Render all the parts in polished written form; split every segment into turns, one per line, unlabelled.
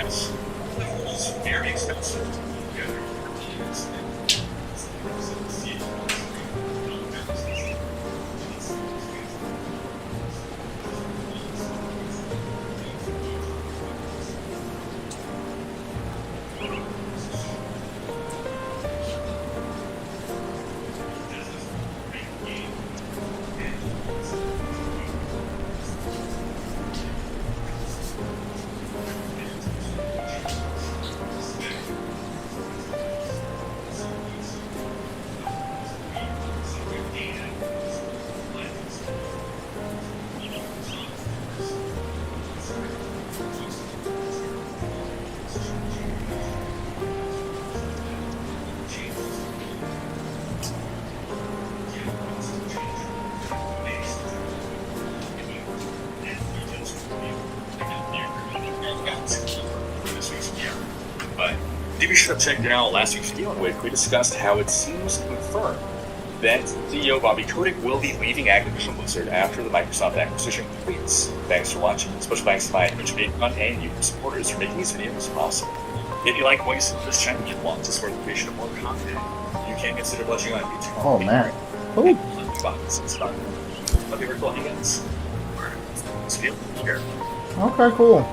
It's very expensive. Maybe you should have checked out last week's video in which we discussed how it seems confirmed that CEO Bobby Kotick will be leaving Activision Blizzard after the Microsoft acquisition completes. Thanks for watching. Special thanks to my Twitch Patreon and YouTube supporters for making these videos possible. If you like what you see on this channel and want to support the creation of more content, you can consider watching on YouTube.
Oh man.
Let me recall hands. Let's feel here.
Okay, cool.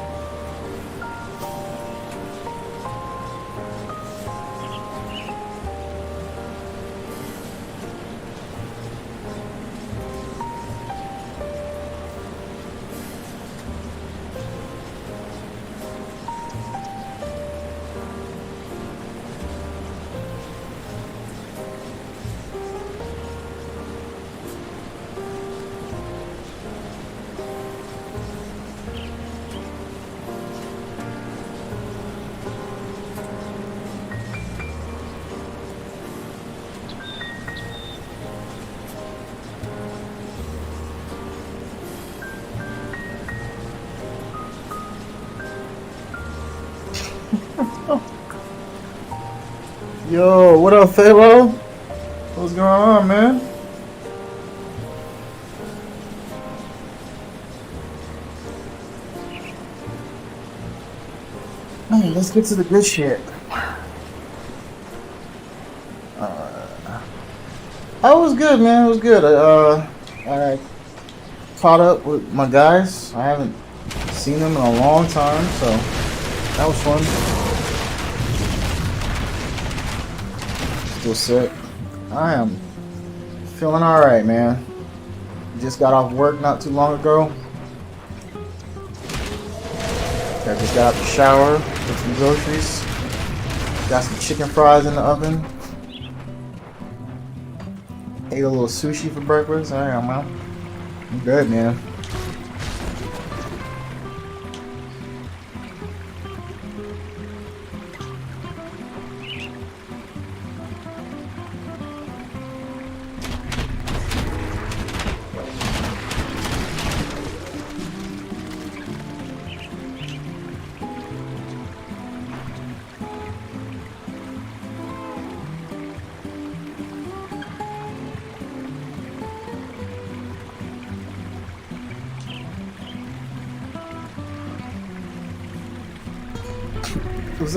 Yo, what up, Pharaoh? What's going on, man? Hey, let's get to the good shit. Oh, it was good, man. It was good. I caught up with my guys. I haven't seen them in a long time, so that was fun. Still sick. I am feeling alright, man. Just got off work not too long ago. I just got out the shower, with some groceries. Got some chicken fries in the oven. Ate a little sushi for breakfast. Alright, man. I'm good, man.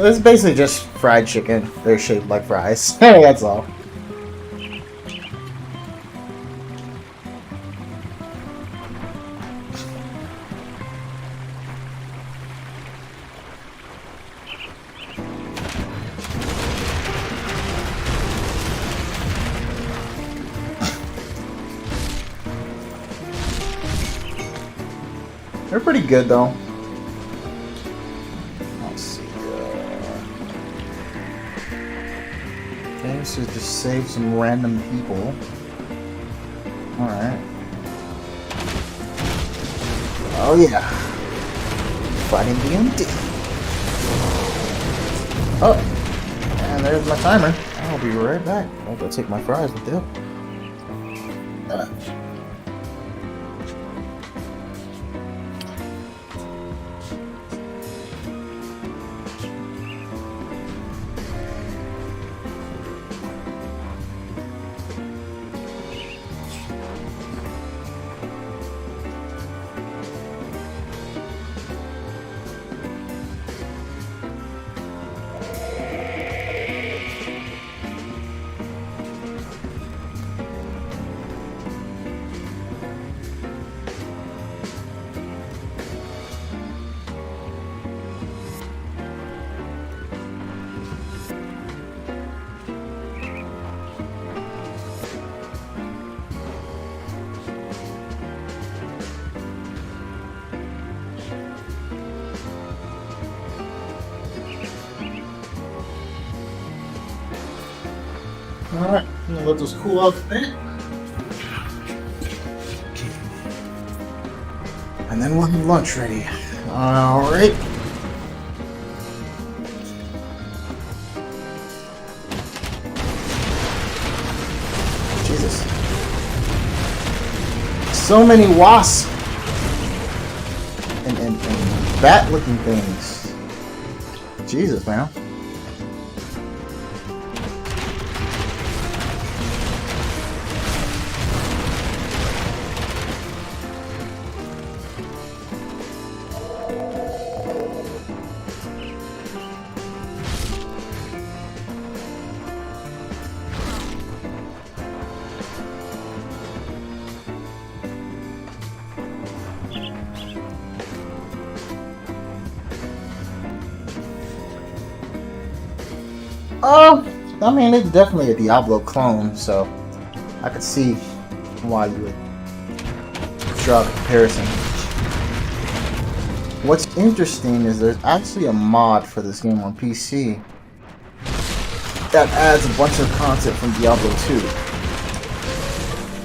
It's basically just fried chicken. They're shaped like fries. That's all. They're pretty good though. To just save some random people. Alright. Oh yeah. Fighting DMD. Oh. And there's my timer. I'll be right back. I'll go take my fries with dip. Alright, I'm gonna let those cool off a bit. And then we'll have lunch ready. Alright. Jesus. So many wasps and bat looking things. Jesus, man. I mean, it's definitely a Diablo clone, so I could see why you would draw the comparison. What's interesting is there's actually a mod for this game on PC that adds a bunch of content from Diablo 2.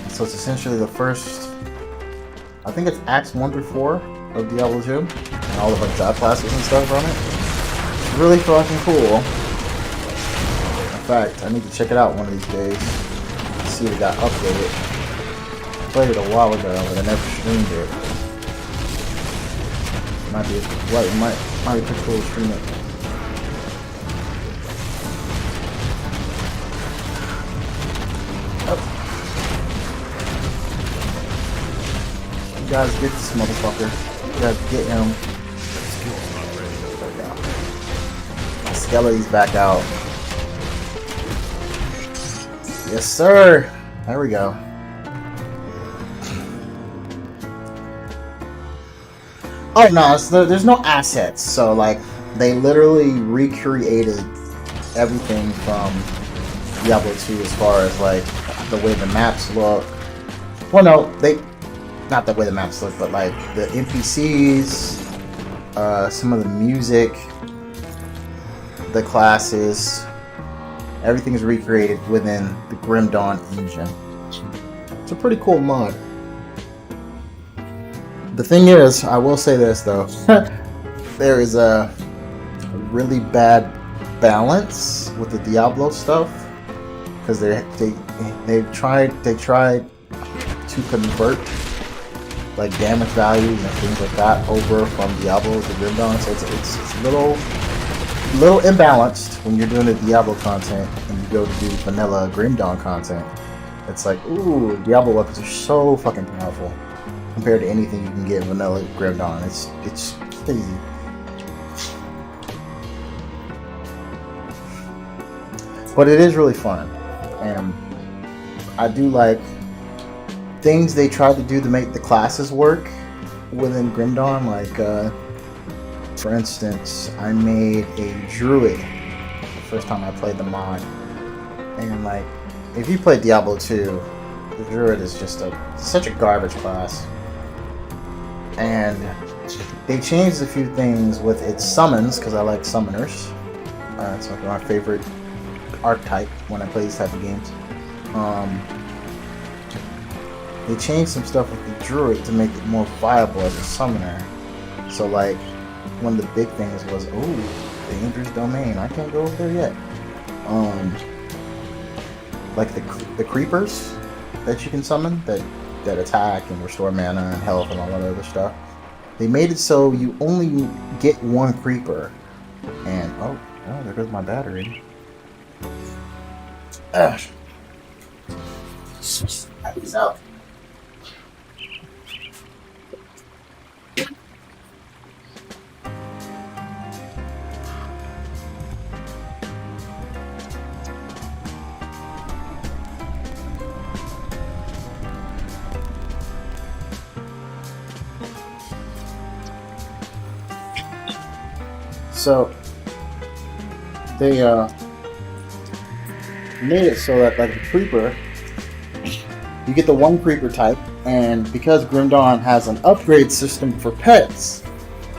So it's essentially the first, I think it's Acts 1 through 4 of Diablo 2, and all of like job classes and stuff from it. It's really fucking cool. In fact, I need to check it out one of these days. See if it got updated. I played it a while ago, but I never streamed it. Might be might be pretty cool to stream it. Oh. You guys get this motherfucker. You guys get him. My Skelly's back out. Yes, sir. There we go. Oh no, there's no assets. So like, they literally recreated everything from Diablo 2 as far as like the way the maps look. Well, no, not the way the maps look, but like the NPCs, some of the music, the classes. Everything is recreated within the Grim Dawn engine. It's a pretty cool mod. The thing is, I will say this though, there is a really bad balance with the Diablo stuff because they tried to convert like damage values and things like that over from Diablo to Grim Dawn, so it's a little imbalanced when you're doing the Diablo content and you go to do vanilla Grim Dawn content. It's like, ooh, Diablo weapons are so fucking powerful compared to anything you can get in vanilla Grim Dawn. It's crazy. But it is really fun, and I do like things they tried to do to make the classes work within Grim Dawn, like for instance, I made a druid the first time I played the mod, and like, if you play Diablo 2, the druid is just such a garbage class, and they changed a few things with its summons because I like summoners. It's like my favorite archetype when I play these type of games. They changed some stuff with the druid to make it more viable as a summoner. So like, one of the big things was, oh, dangerous domain. I can't go over there yet. Like the creepers that you can summon that attack and restore mana and health and all that other stuff. They made it so you only get one creeper. And oh, there goes my battery. He's out. So they made it so that like the creeper, you get the one creeper type, and because Grim Dawn has an upgrade system for pets,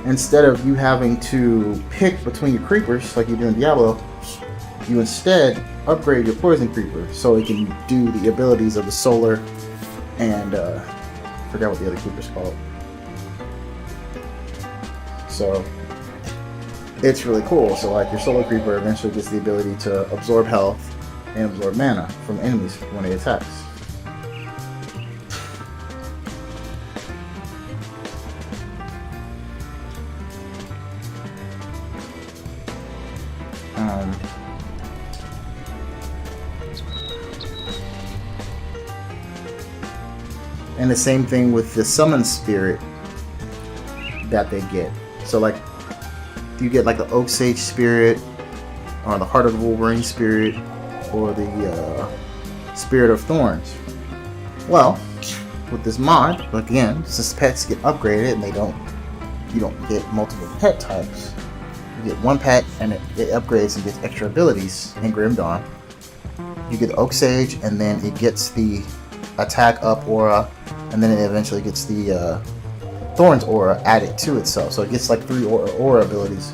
instead of you having to pick between your creepers like you do in Diablo, you instead upgrade your poison creeper so it can do the abilities of the solar and I forgot what the other creeper's called. So it's really cool. So like your solar creeper eventually gets the ability to absorb health and absorb mana from enemies when it attacks. And the same thing with the summon spirit that they get. So like you get like the Oak Sage spirit, or the Heart of the Wolverine spirit, or the Spirit of Thorns. Well, with this mod, again, since pets get upgraded and you don't get multiple pet types. You get one pet and it upgrades and gets extra abilities in Grim Dawn. You get the Oak Sage and then it gets the attack up aura, and then it eventually gets the Thorns aura added to itself. So it gets like 3 aura abilities.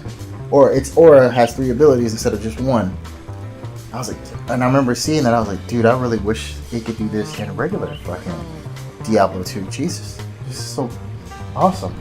Or its aura has 3 abilities instead of just 1. I was like, and I remember seeing that, I was like, dude, I really wish it could do this in regular fucking Diablo 2. Jesus. This is so awesome.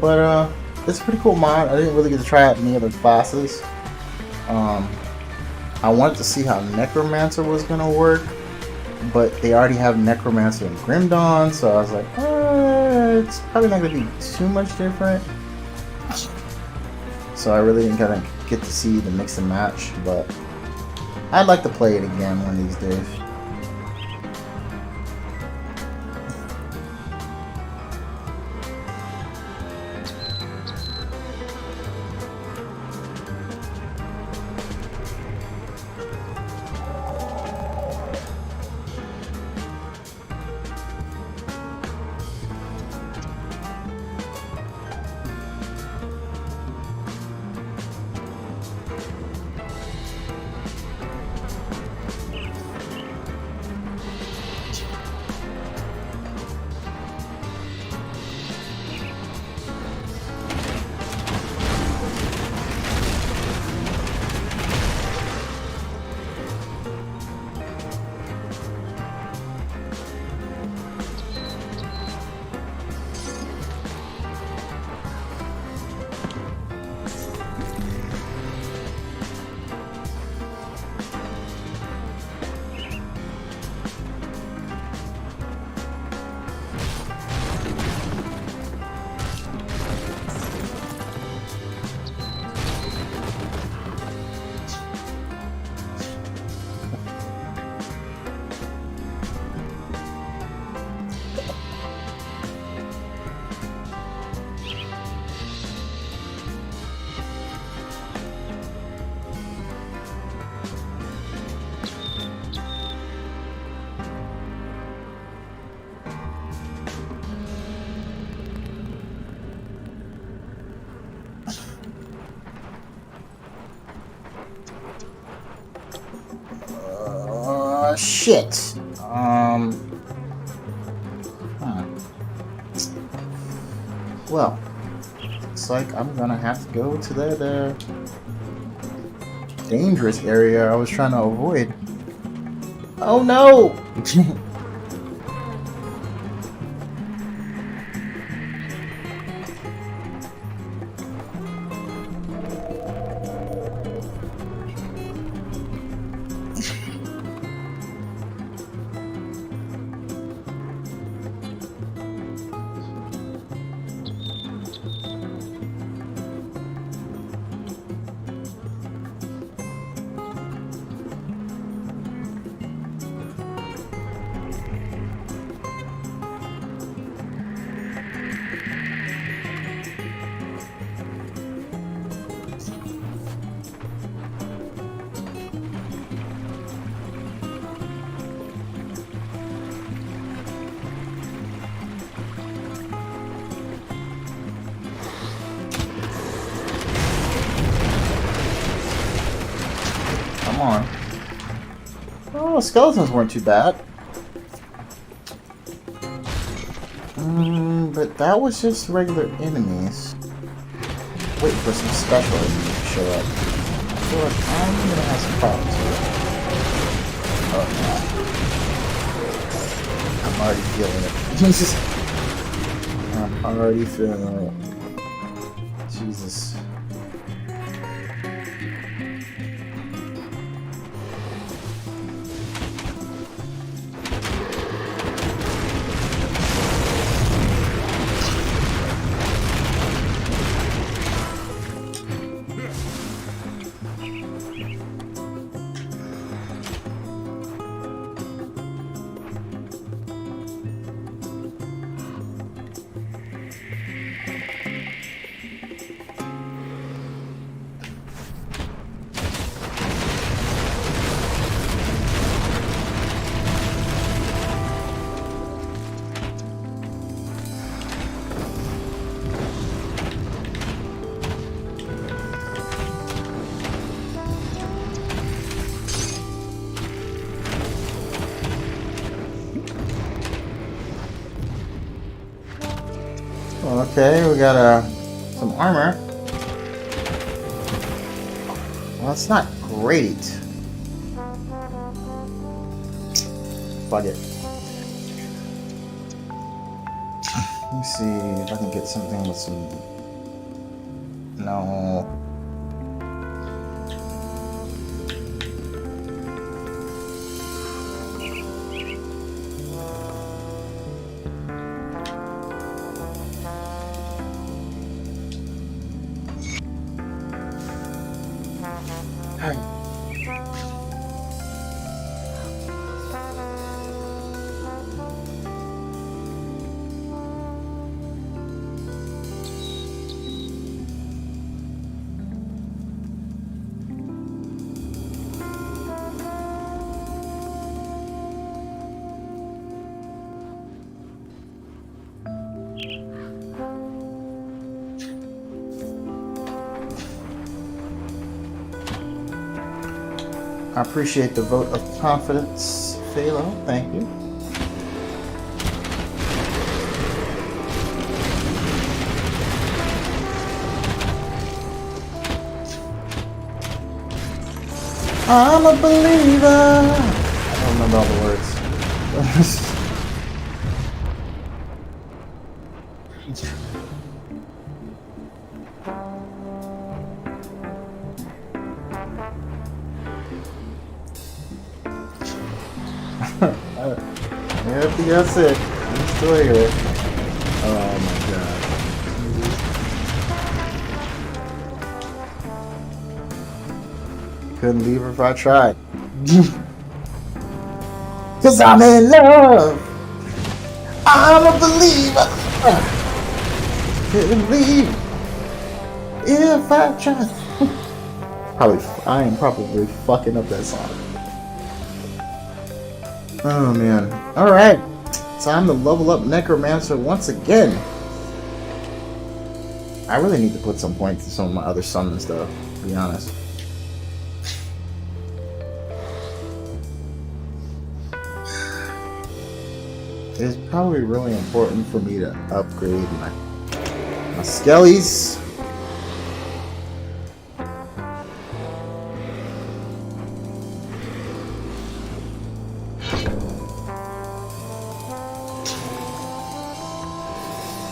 But it's a pretty cool mod. I didn't really get to try out any other classes. I wanted to see how Necromancer was gonna work, but they already have Necromancer in Grim Dawn, so I was like, it's probably not gonna be too much different. So I really didn't kind of get to see the mix and match, but I'd like to play it again one of these days. Shit. Well, looks like I'm gonna have to go to that dangerous area I was trying to avoid. Oh no! Come on. Oh, skeletons weren't too bad. But that was just regular enemies. Waiting for some special enemies to show up. I feel like I'm gonna have some problems here. Oh, no. I'm already feeling it. Jesus. I'm already feeling it. Jesus. Okay, we got some armor. Well, that's not great. Fuck it. Let me see if I can get something with some... No. I appreciate the vote of confidence, Phalo. Thank you. I'm a believer. I don't remember all the words. Yeah, I think that's it. I'm still here. Oh my god. Couldn't leave her if I tried. Cause I'm in love. I'm a believer. Couldn't leave if I tried. I am probably fucking up that song. Oh man. Alright. Time to level up Necromancer once again. I really need to put some points to some of my other summons though, to be honest. It's probably really important for me to upgrade my skellies.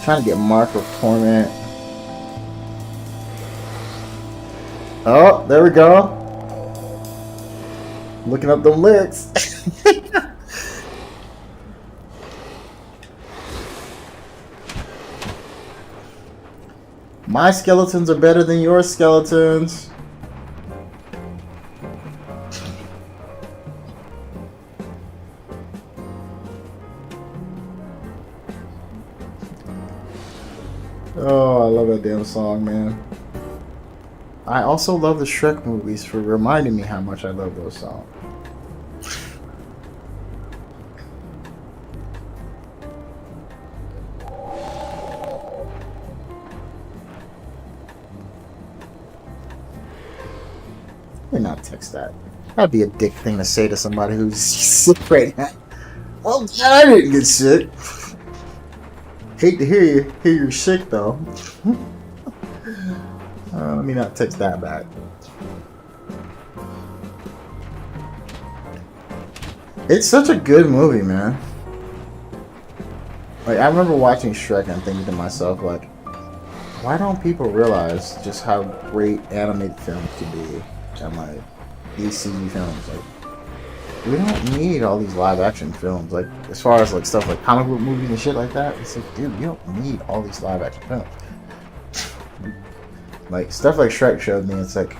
Trying to get Mark of Torment. Oh, there we go. Looking up them lyrics. My skeletons are better than your skeletons. Oh, I love that damn song, man. I also love the Shrek movies for reminding me how much I love those songs. Why not text that? That'd be a dick thing to say to somebody who's sick right now. Oh, God, I didn't get sick. Hate to hear you're sick though. Let me not text that back. It's such a good movie, man. Like, I remember watching Shrek and thinking to myself, like, why don't people realize just how great animated films can be, and like these CG films? Like, we don't need all these live action films. Like, as far as like stuff like comic book movies and shit like that, it's like, dude, you don't need all these live action films. Like, stuff like Shrek showed me, it's like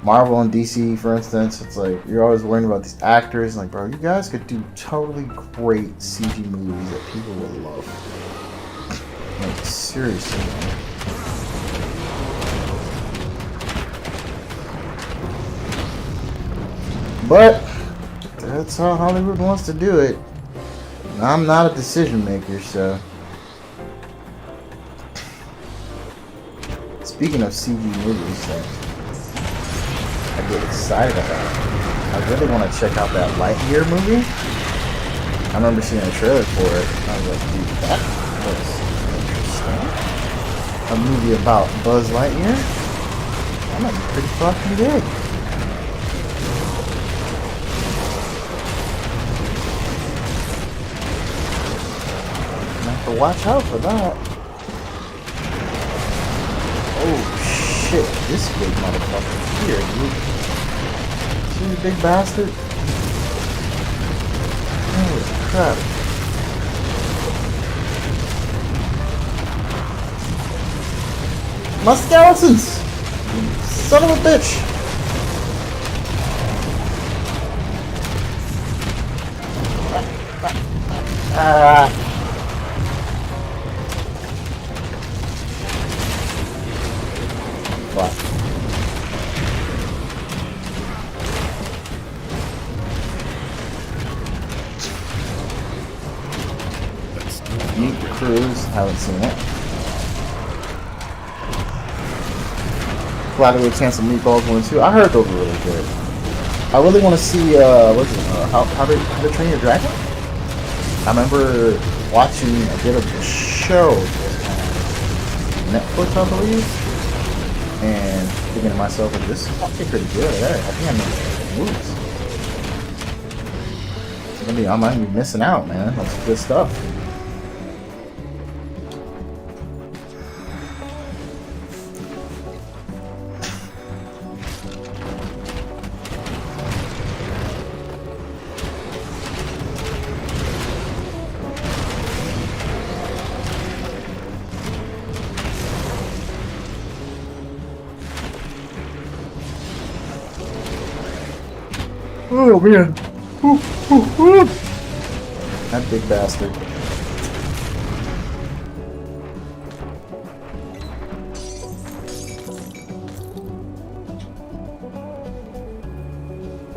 Marvel and DC, for instance, it's like you're always worrying about these actors. Like, bro, you guys could do totally great CG movies that people would love. Like, seriously, man. But that's how Hollywood wants to do it. I'm not a decision maker, so. Speaking of CG movies that I get excited about, I really want to check out that Lightyear movie. I remember seeing a trailer for it. I was like, dude, that looks interesting. A movie about Buzz Lightyear? That might be pretty fucking good. So watch out for that. Oh shit, this big motherfucker here, dude. See the big bastard? Holy crap. My skeletons! Son of a bitch! Ah. Meet the Cruise, haven't seen it. Glad we cancel Meatballs 1 and 2. I heard those were really good. I really want to see, what's it, how to Train Your Dragon? I remember watching a bit of the show on Netflix, I believe, and thinking to myself, like, this is actually pretty good. I think I know the movies. I might be missing out, man. That's good stuff. Oh man. That big bastard.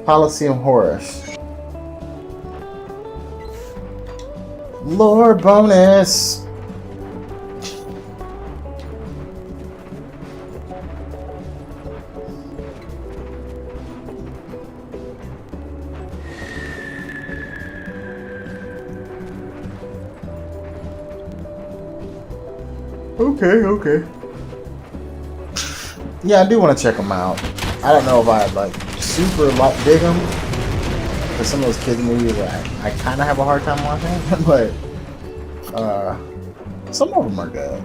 Coliseum Horus. Lore bonus. Okay. Yeah, I do want to check them out. I don't know if I'd like super dig them, because some of those kids movies I kind of have a hard time watching, but some of them are good.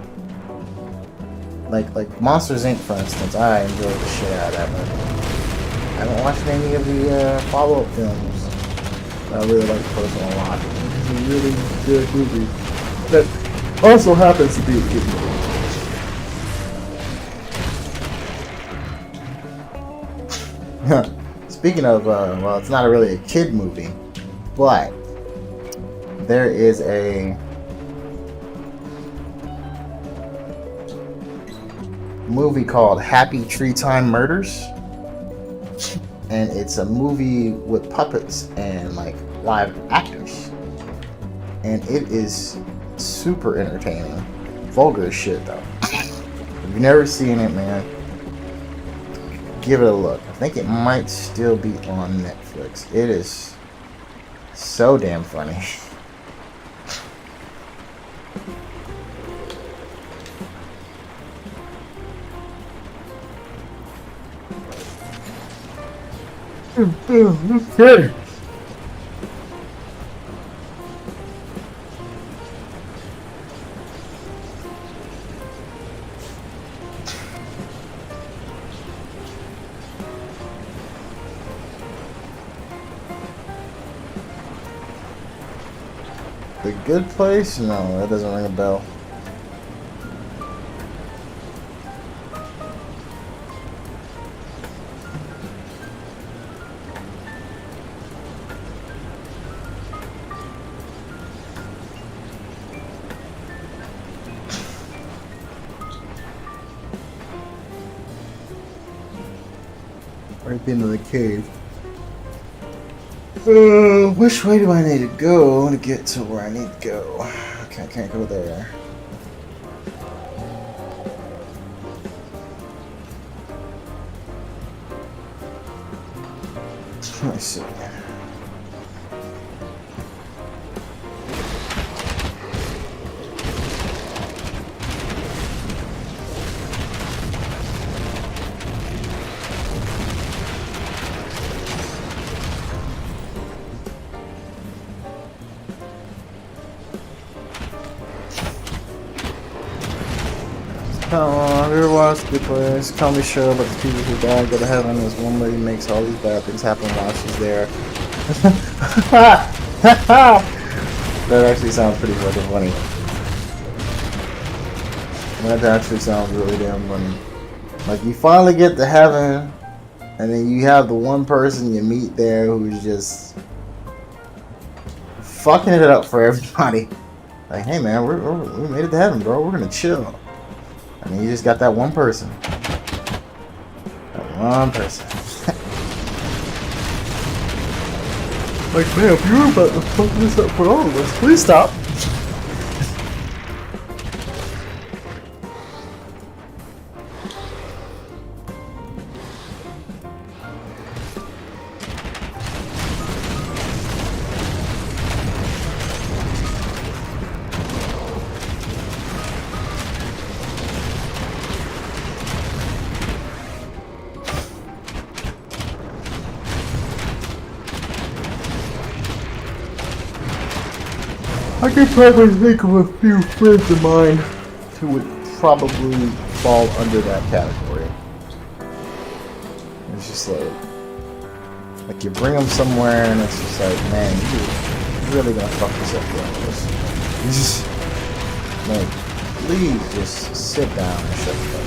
Like Monsters Inc. for instance, I enjoyed the shit out of that movie. I haven't watched any of the follow-up films, but I really like the first one a lot. It's a really good movie that also happens to be a kid movie. Speaking of, well, it's not really a kid movie, but there is a movie called Happy Tree Time Murders, and it's a movie with puppets and like live actors, and it is super entertaining. Vulgar as shit though. If you've never seen it, man, give it a look. I think it might still be on Netflix. It is so damn funny. Okay. The Good Place? No, that doesn't ring a bell. Right into the cave. Which way do I need to go to get to where I need to go? Okay, I can't go there. Let me see. Come on, ever watch The Good Place? Comedy show about the people who die and go to heaven. This one lady makes all these bad things happen while she's there. That actually sounds pretty fucking funny. That actually sounds really damn funny. Like, you finally get to heaven, and then you have the one person you meet there who's just fucking it up for everybody. Like, hey man, we made it to heaven, bro. We're gonna chill. And then you just got that one person. That one person. Like, man, if you're about to fuck this up for all of us, please stop. I could probably think of a few friends of mine who would probably fall under that category. It's just like you bring them somewhere and it's just like, man, you're really gonna fuck this up like this. You just, like, please just sit down and shut the fuck up.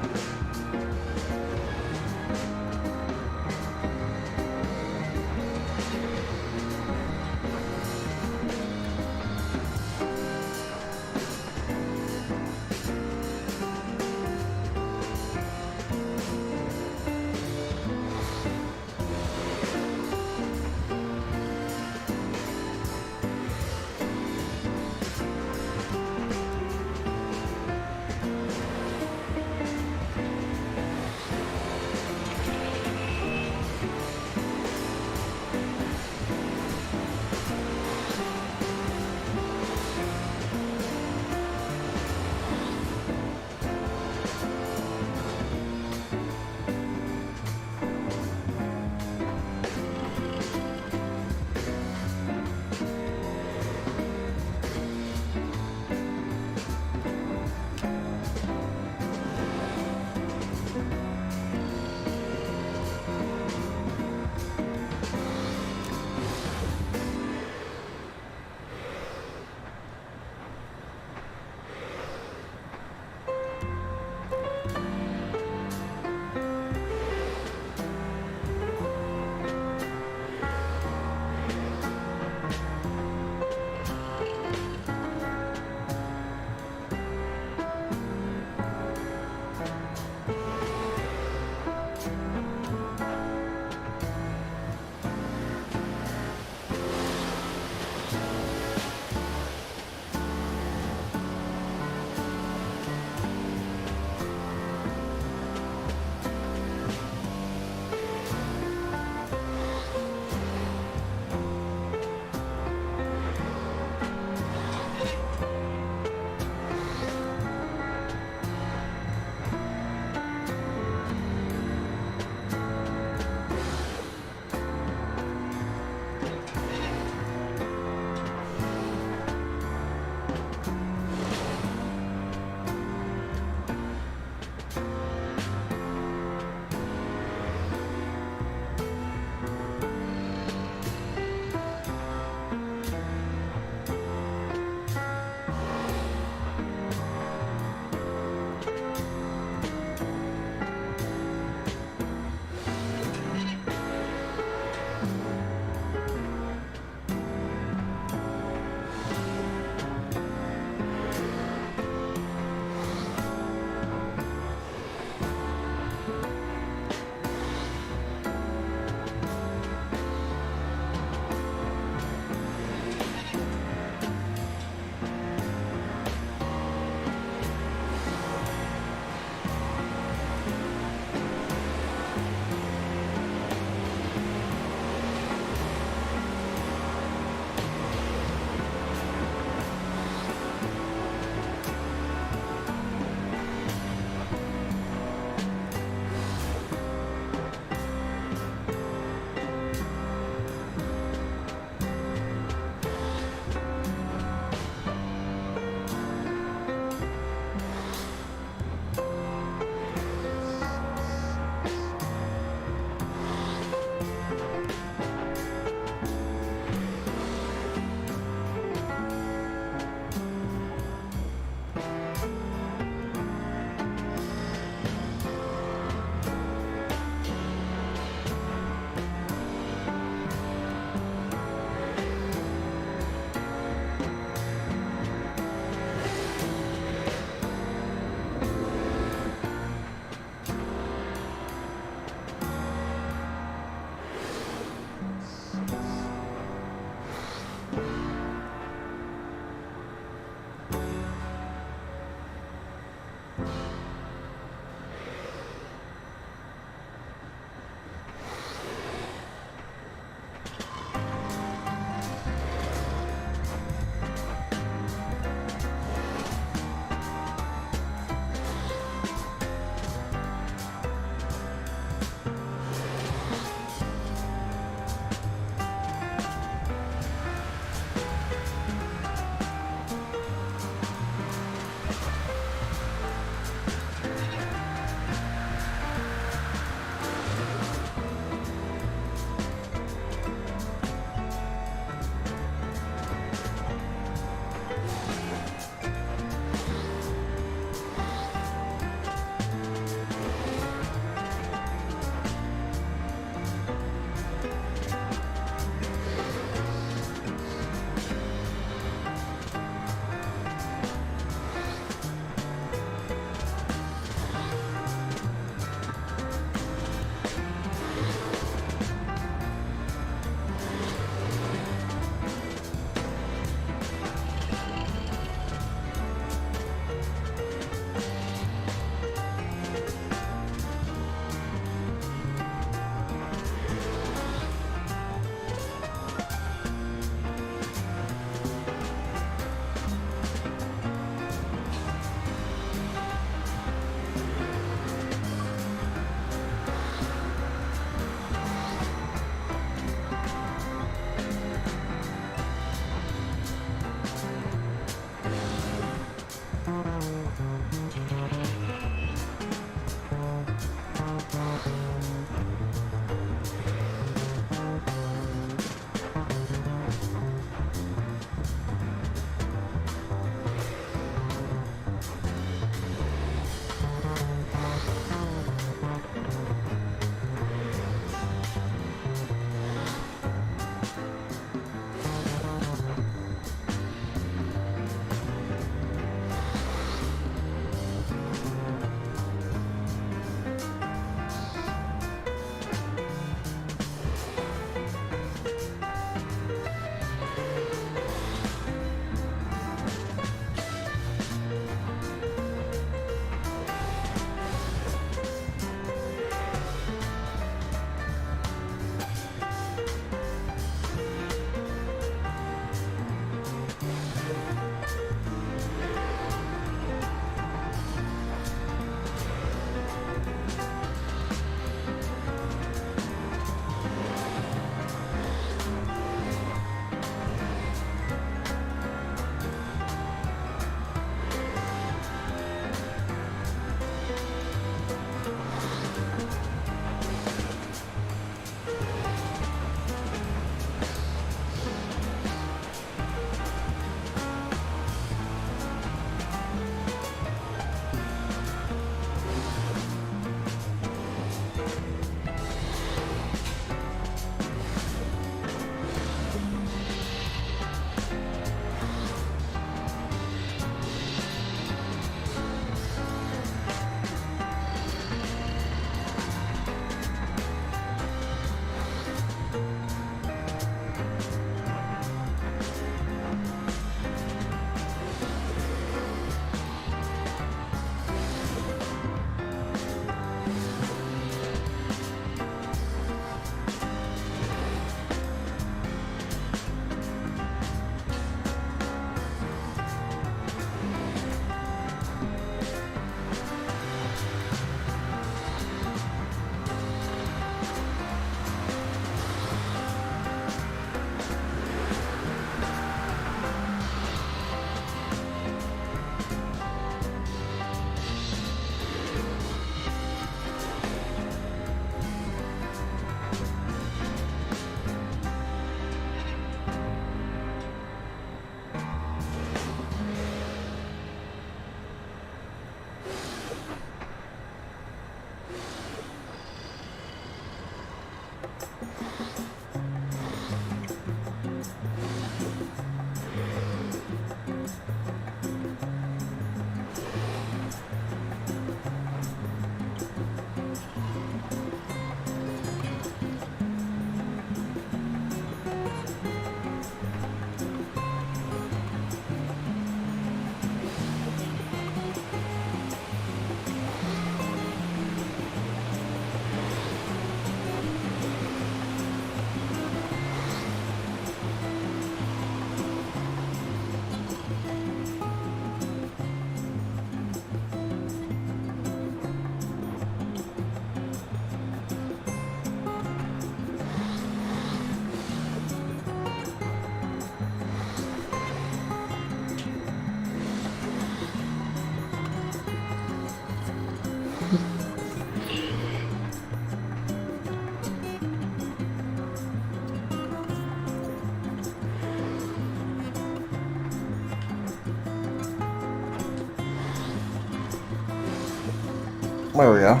There we go.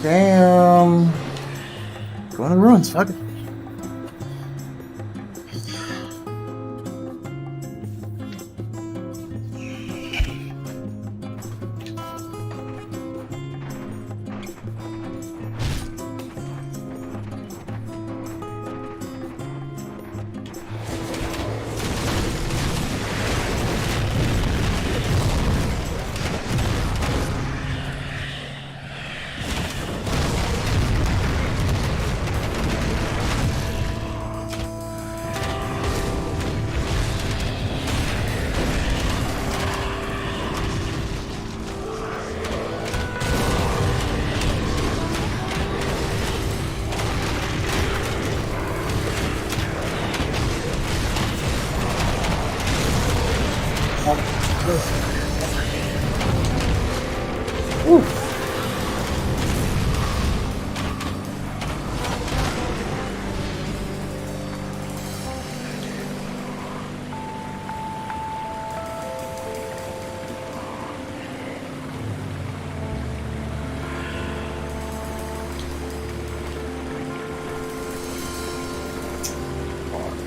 Damn. Go in the ruins, fuck it.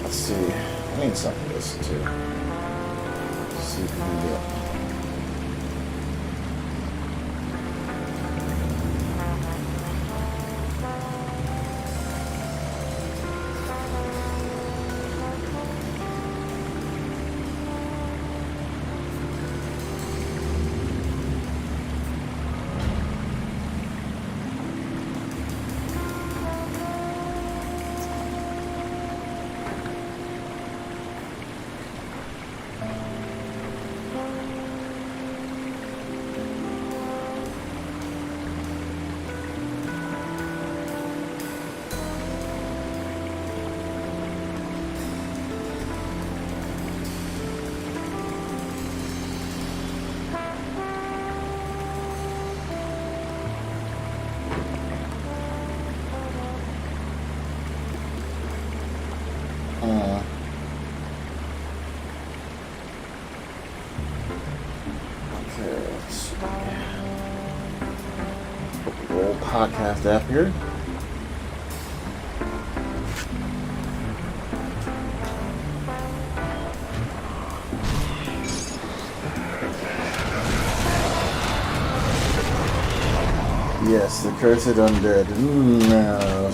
Let's see. I need something to listen to. Let's see if we can get. Podcast app here. Yes, the cursed undead. No.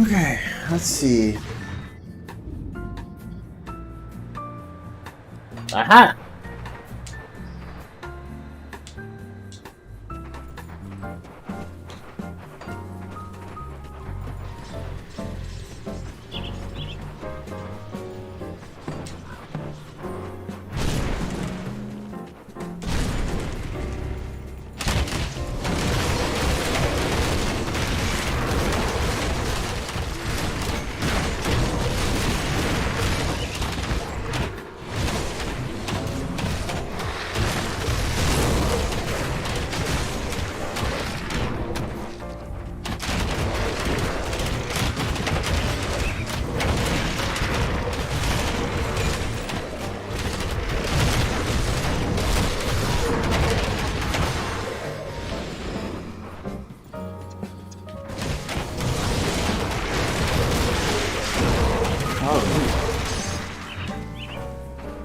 Okay, let's see. Aha!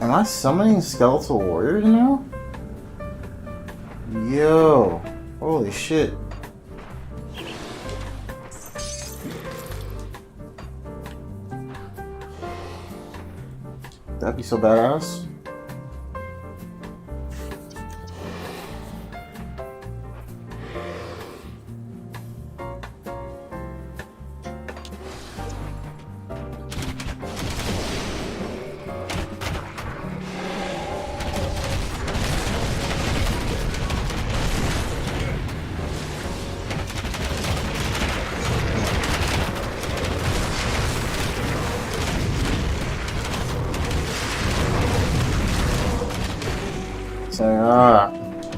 Am I summoning skeletal warriors now? Yo, holy shit. That'd be so badass. So,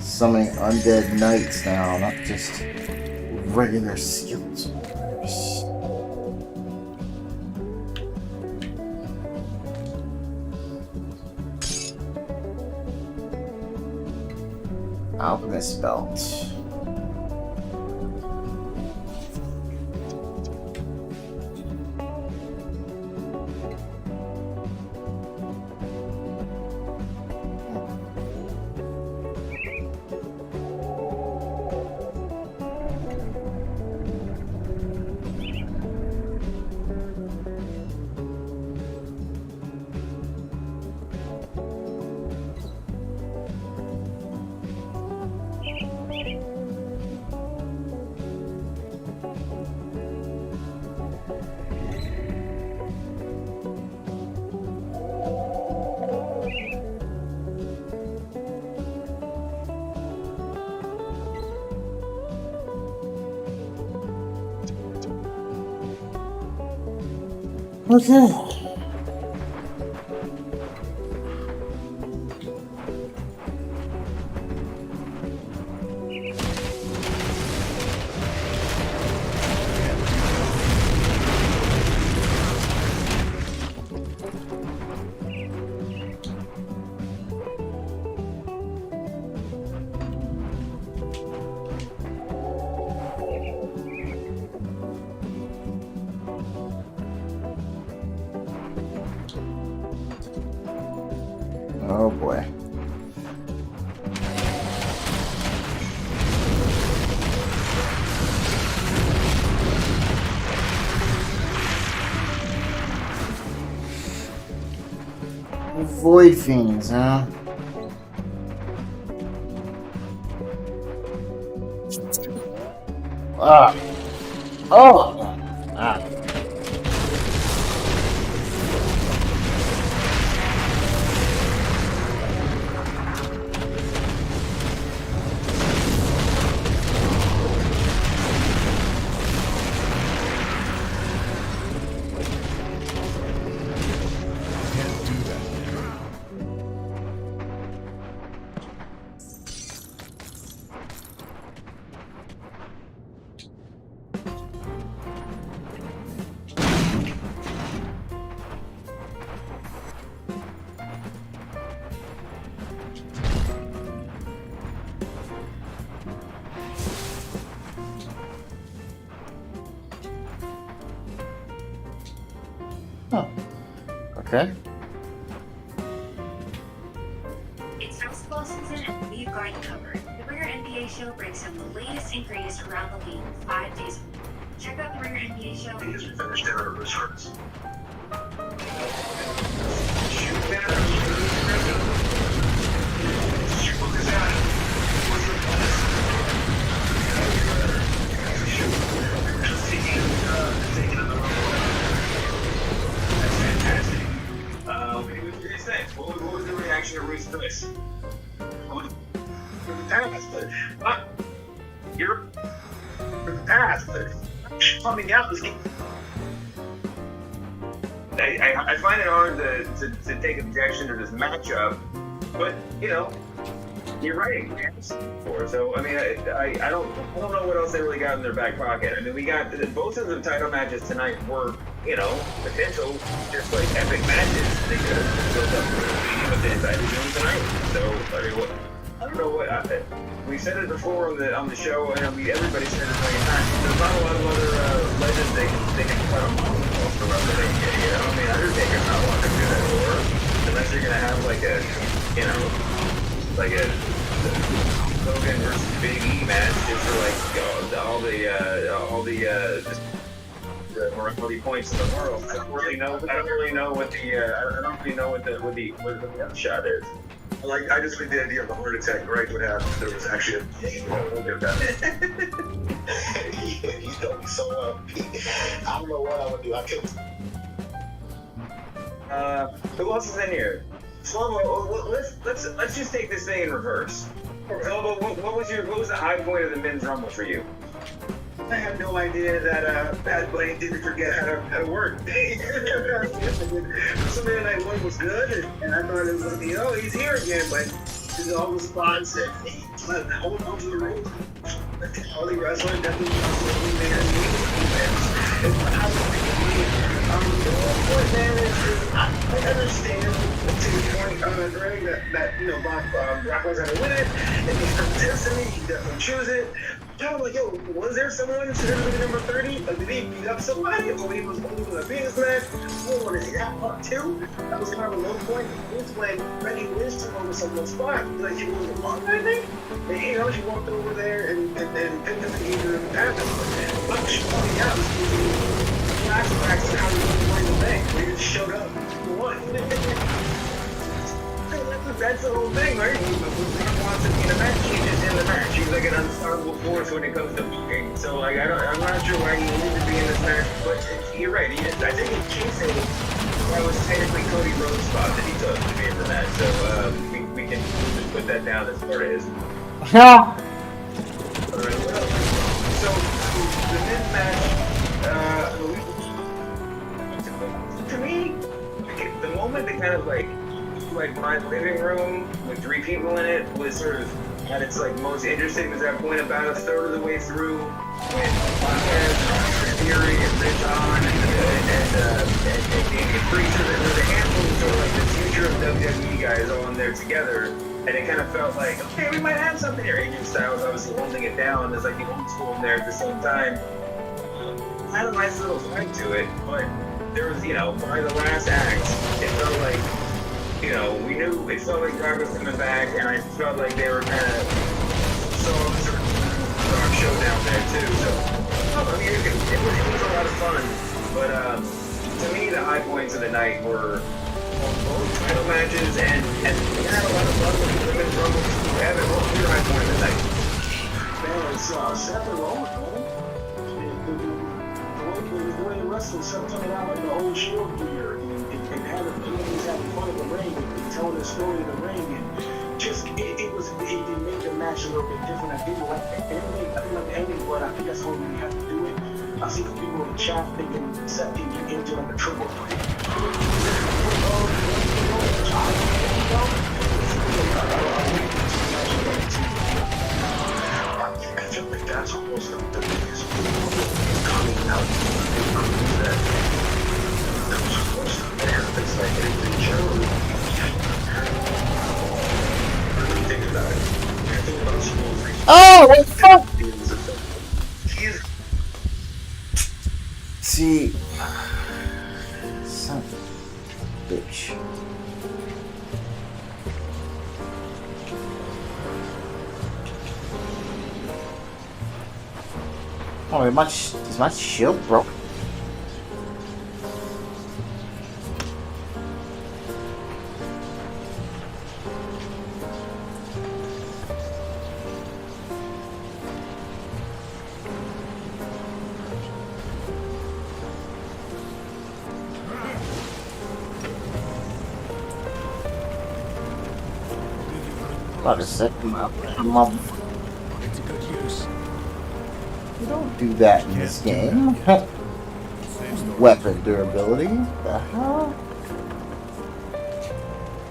summoning undead knights now, not just regular skeleton warriors. Alchemist belt. Okay. Oh boy. Void fiends, huh? Ah. Oh. Ah. Oh. Okay.
It's basketball season and we've got you covered. The Bigger NBA show breaks down the latest and greatest around the league 5 days a week. Check out the Ringer NBA show.
He hasn't finished dinner at Resorts. Shoot dinner. Shoot this out. What's the bonus? Shoot. Just taking on the road. That's fantastic. What do you think? What was the reaction to Ruth's Chris? For the past, but you're for the past, but coming out is. I find it hard to take objection to this matchup, but you know, you're right. For so I mean, I don't know what else they really got in their back pocket. I mean, we got both of the title matches tonight were potential just like epic matches. They could have built up what they decided to do tonight. So I mean, I don't know what we said it before on the show, and everybody said it a million times. There's not a lot of other legends they can put them on the WrestleMania. I mean, Undertaker's not wanting to do that anymore, unless you're gonna have like a Hogan versus Big E match just for like all the morality points in the world. I don't really know what the upshot is. I just like the idea of a heart attack. Greg would have if there was actually a about it. You know me so well. I don't know what I would do. I could. Who else is in here? Slobo, let's just take this thing in reverse. Slobo, what was the high point of the men's rumble for you? I had no idea that Bad Bunny didn't forget how to work. Sunday Night One was good, and I thought it was going to be, he's here again, but there's all the spots and he's hold on to the ring. All the wrestling definitely man. I understand to the point, Greg, that Brock was going to win it, and he's from destiny, he definitely choose it. I was like, was there someone considered number 30? Like, did he beat up somebody? Or he was only going to beat his match? Well, what is he, that part too? That was kind of a low point. It was when Reggie Lynch took over someone's spot. Like, he was a long, I think? And, she walked over there and picked up the game and happened. But she pointed out, flashbacks to how he was playing the thing. Where he just showed up. He won. That's the whole thing, right? When Brock wants to be in a match, he's just in the match. He's like an unstoppable force when it comes to booking. So, like, I'm not sure why he needed to be in this match, but you're right. I think in chasing, that was technically Cody Rhodes' spot that he took to be in the match. So, we can just put that down as part of his.
Yeah.
Alright, well, so the men's match, to me, the moment they kind of like my living room with 3 people in it was sort of at its like most interesting was that point about a third of the way through when Montez, Theory, and Rich On and Damian Priest, there was a handful of sort of like the future of WWE guys all in there together, and it kind of felt like, okay, we might have something here. AJ Styles obviously holding it down as like the old school in there at the same time. Had a nice little fight to it, but there was, by the last act, it felt like we knew it felt like Brock was coming back, and I felt like they were kind of sort of Brock showdown there too. So I mean, it was a lot of fun. But to me, the high points of the night were both title matches, and we had a lot of fun with the women's rumble. Evan, what was your high point of the night?
Man, it's Seth and Rollins, man. The way the wrestling Seth coming out like the old Shield gear and having fun in the ring and telling the story in the ring, and just it made the match a little bit different. I think like the ending, but I think that's how we have to do it. I see people in the chat thinking Seth can get into like a triple threat. I feel like that's almost the biggest coming out that was supposed to there. It's like anything generally. Really think about it. I think about small things.
Oh, what the fuck? See, son of a bitch. Oh, wait, much. my shield broken? About to set him up.
Into good use.
You don't do that in this game. Weapon durability? The hell?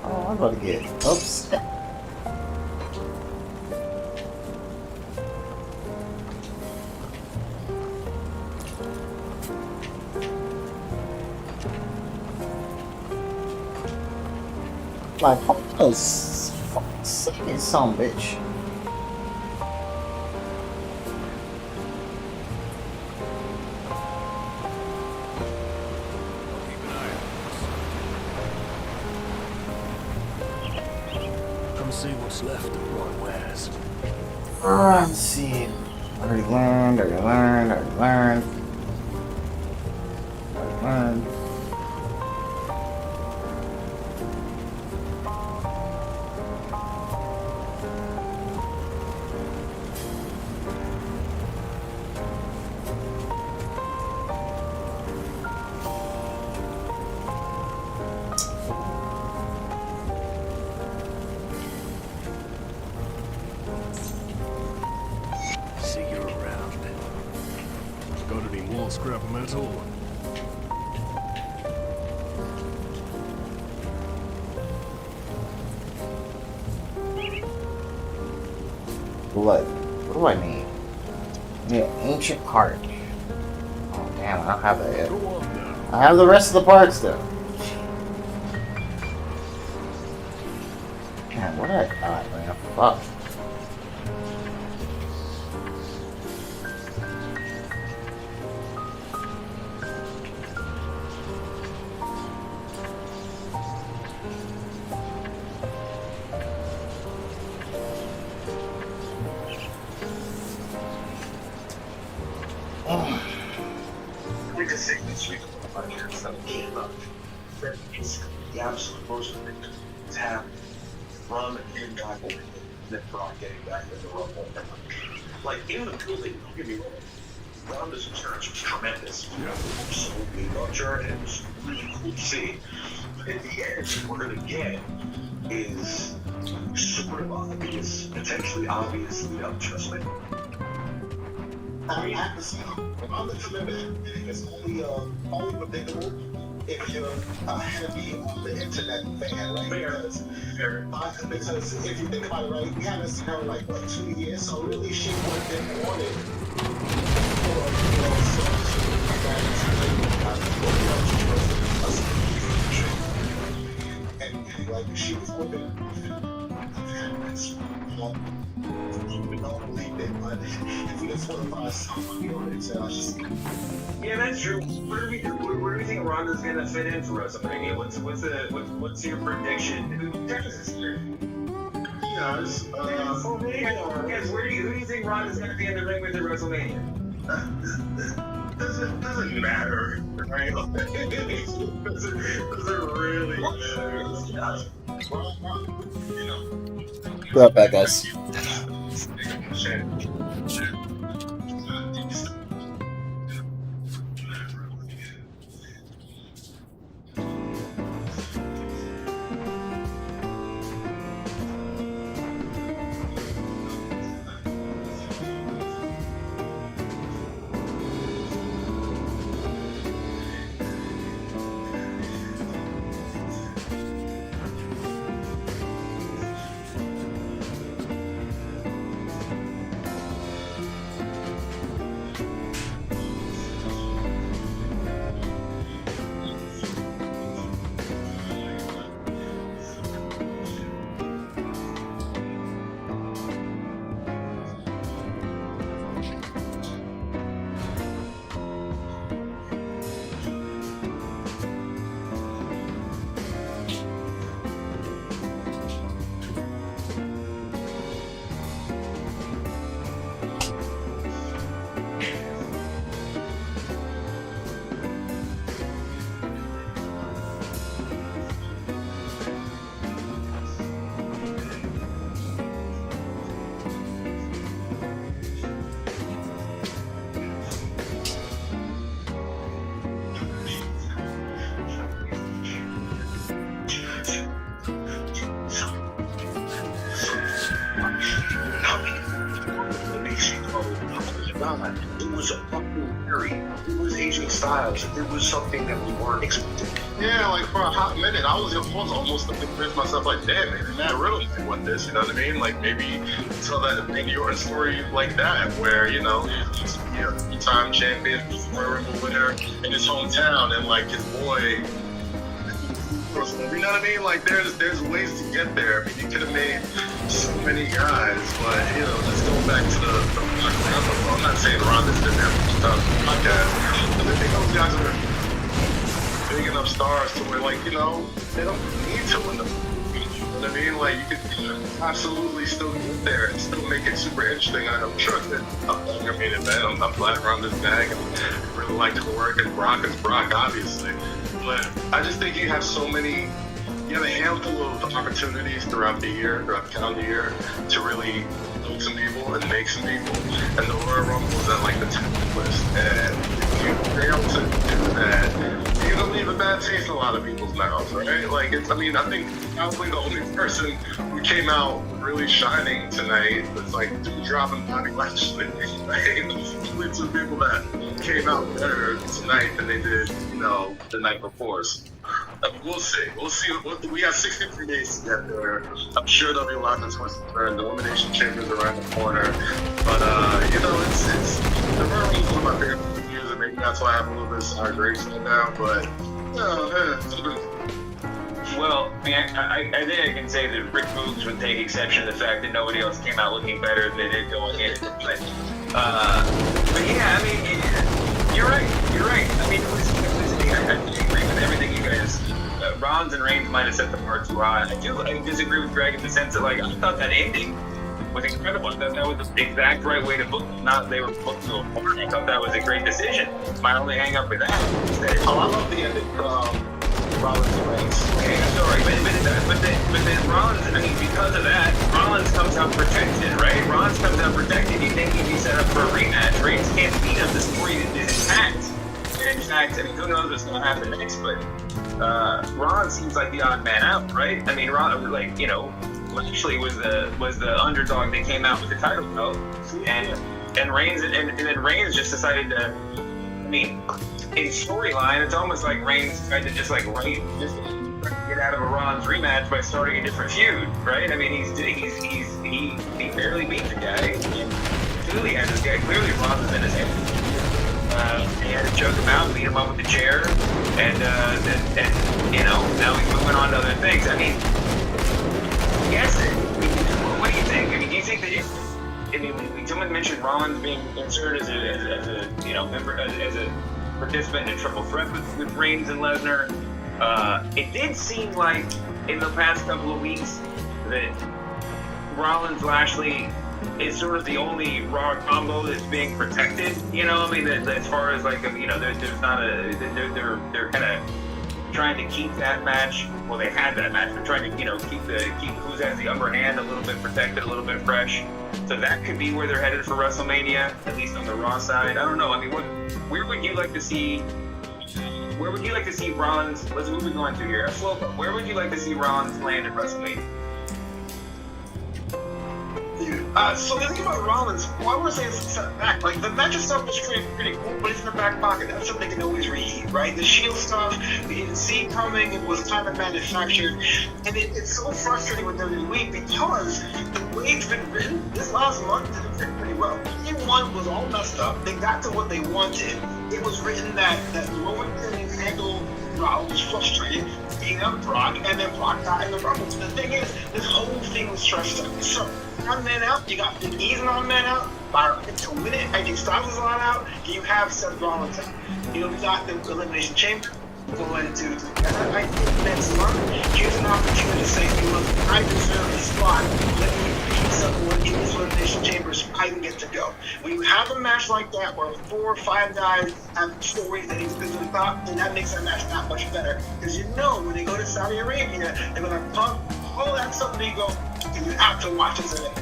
Oh, I'm about to get upset. Like, almost fucking sick as some bitch.
Keep an eye out. Come see what's left of Ron Wares.
Let's see. Already learned.
See you around. Got any more scrap metal?
Blood. What do I need? I need an ancient heart. Oh damn, I don't have that yet.
Go on now.
I have the rest of the parts though. Man, what did I got, man? Fuck.
We just think this week of the budget stuff came up. That is the absolute most of it is happening. Ron and God opening then Brock getting back in the rumble. Like in the building, don't get me wrong. Ronda's appearance was tremendous. Absolutely nurture, and it was really cool to see. But in the end, what we're gonna get is sort of obvious, potentially obvious lead up to WrestleMania. I mean, I have to say, I'm the commitment. It's only predictable if you're a heavy on the internet fan, right? Because if you think about it, right, we haven't seen her in like what, 2 years, so really she would have been wanted for, and like she was with it. I don't believe it, but if we just want to find something on it, so I just. Yeah, that's true. Where do we think Ronda's gonna fit in for WrestleMania? What's your prediction? Who is here? Yes. Yes. Who do you think Ronda's gonna be in the ring with at WrestleMania? Doesn't matter, right? does it really matter? You know.
Be right back, guys.
God, it was a fucking Perry. It was AJ Styles. It was something that we weren't expecting.
Yeah, like for a hot minute, I was almost to convince myself, like, damn, maybe Matt Riddle might win this. You know what I mean? Like maybe tell that Randy Orton story like that, where he's a three-time champion, Royal Rumble winner in his hometown, and like his boy. You know what I mean? Like there's ways to get there. I mean, you could have made so many guys, but just going back to the I'm not saying Ronda's didn't have much stuff on the podcast, but I think those guys are big enough stars to where, like, they don't need to win the. You know what I mean? Like, you could absolutely still get there and still make it super interesting. I'm sure that I'm your main event. I'm glad Ronda's back and really like her work, and Brock is Brock, obviously. But I just think you have a handful of opportunities throughout the calendar year, to really build some people and make some people. And the Royal Rumble is at like the top of the list. And if you fail to do that, you're gonna leave a bad taste in a lot of people's mouths, right? Like I think probably the only person who came out really shining tonight was like dropping Bobby Lashley. Only two people that came out better tonight than they did, the night before. So, we'll see. We got 63 days to get there. I'm sure there'll be a lot of twists and turns. The Elimination Chamber is around the corner. But, it's the Royal Rumble is one of my favorite years, and maybe that's why I have a little bit of sour grapes right now. But,
Well, I think I can say that Rick Boogs would take exception to the fact that nobody else came out looking better than they did going in. But yeah, I mean, you're right. I mean, I agree with everything you guys. Rollins and Reigns might have set the bar too high. I disagree with Greg in the sense that, like, I thought that ending was incredible. I thought that was the exact right way to book them. Not they were booked to a corner. I thought that was a great decision. My only hang up with that is that
I love the ending from Rollins and Reigns.
okay, I'm sorry, but then Rollins, I mean, because of that, Rollins comes out protected, right? Rollins comes out protected. You think he'd be set up for a rematch. Reigns can't beat him. The story is intact. In fact, I mean, who knows what's going to happen next, but Rollins seems like the odd man out, right? I mean, Lashley was the underdog that came out with the title belt, and Reigns, and then Reigns just decided to, I mean, in storyline, it's almost like Reigns tried to just get out of a Rollins rematch by starting a different feud, right? I mean, he barely beat the guy. Clearly had this guy. Clearly, Rollins is in his head. He had to choke him out, beat him up with the chair, and now he's moving on to other things. I mean, yes. What do you think? I mean, do you think that someone mentioned Rollins being inserted as a member, as a participant in a triple threat with Reigns and Lesnar? It did seem like in the past couple of weeks that Rollins Lashley is sort of the only Raw combo that's being protected. I mean, that as far as like there's not they're kind of trying to keep that match. Well, they had that match. They're trying to keep who has the upper hand a little bit protected, a little bit fresh. So that could be where they're headed for WrestleMania, at least on the Raw side. I don't know. I mean, where would you like to see? Where would you like to see Rollins? Let's move on to here. Where would you like to see Rollins land at WrestleMania?
So the thing about Rollins, I want to say it's set back. Like, the match itself is pretty cool, but it's in the back pocket. That's something they can always reheat, right? The Shield stuff, we didn't see coming. It was kind of manufactured. And it's so frustrating with WWE because the way it's been written, this last month didn't fit pretty well. Game one was all messed up. They got to what they wanted. It was written that Roman couldn't handle Rollins was frustrated, beating up Brock, and then Brock got in the Rumble. The thing is, this whole thing was stressed out. So, one man out, you got Big E's on man out, Byron to win it, AJ Styles is on out, you have Seth Rollins out. We got the Elimination Chamber going into, and I think next month, here's an opportunity to say, look, I deserve this spot. Let me beat someone in this Elimination Chamber so I can get to go. When you have a match like that where 4 or 5 guys have stories that individually thought, then that makes that match that much better. Because when they go to Saudi Arabia, they're going to pump all that stuff and you go, you have to watch this in it.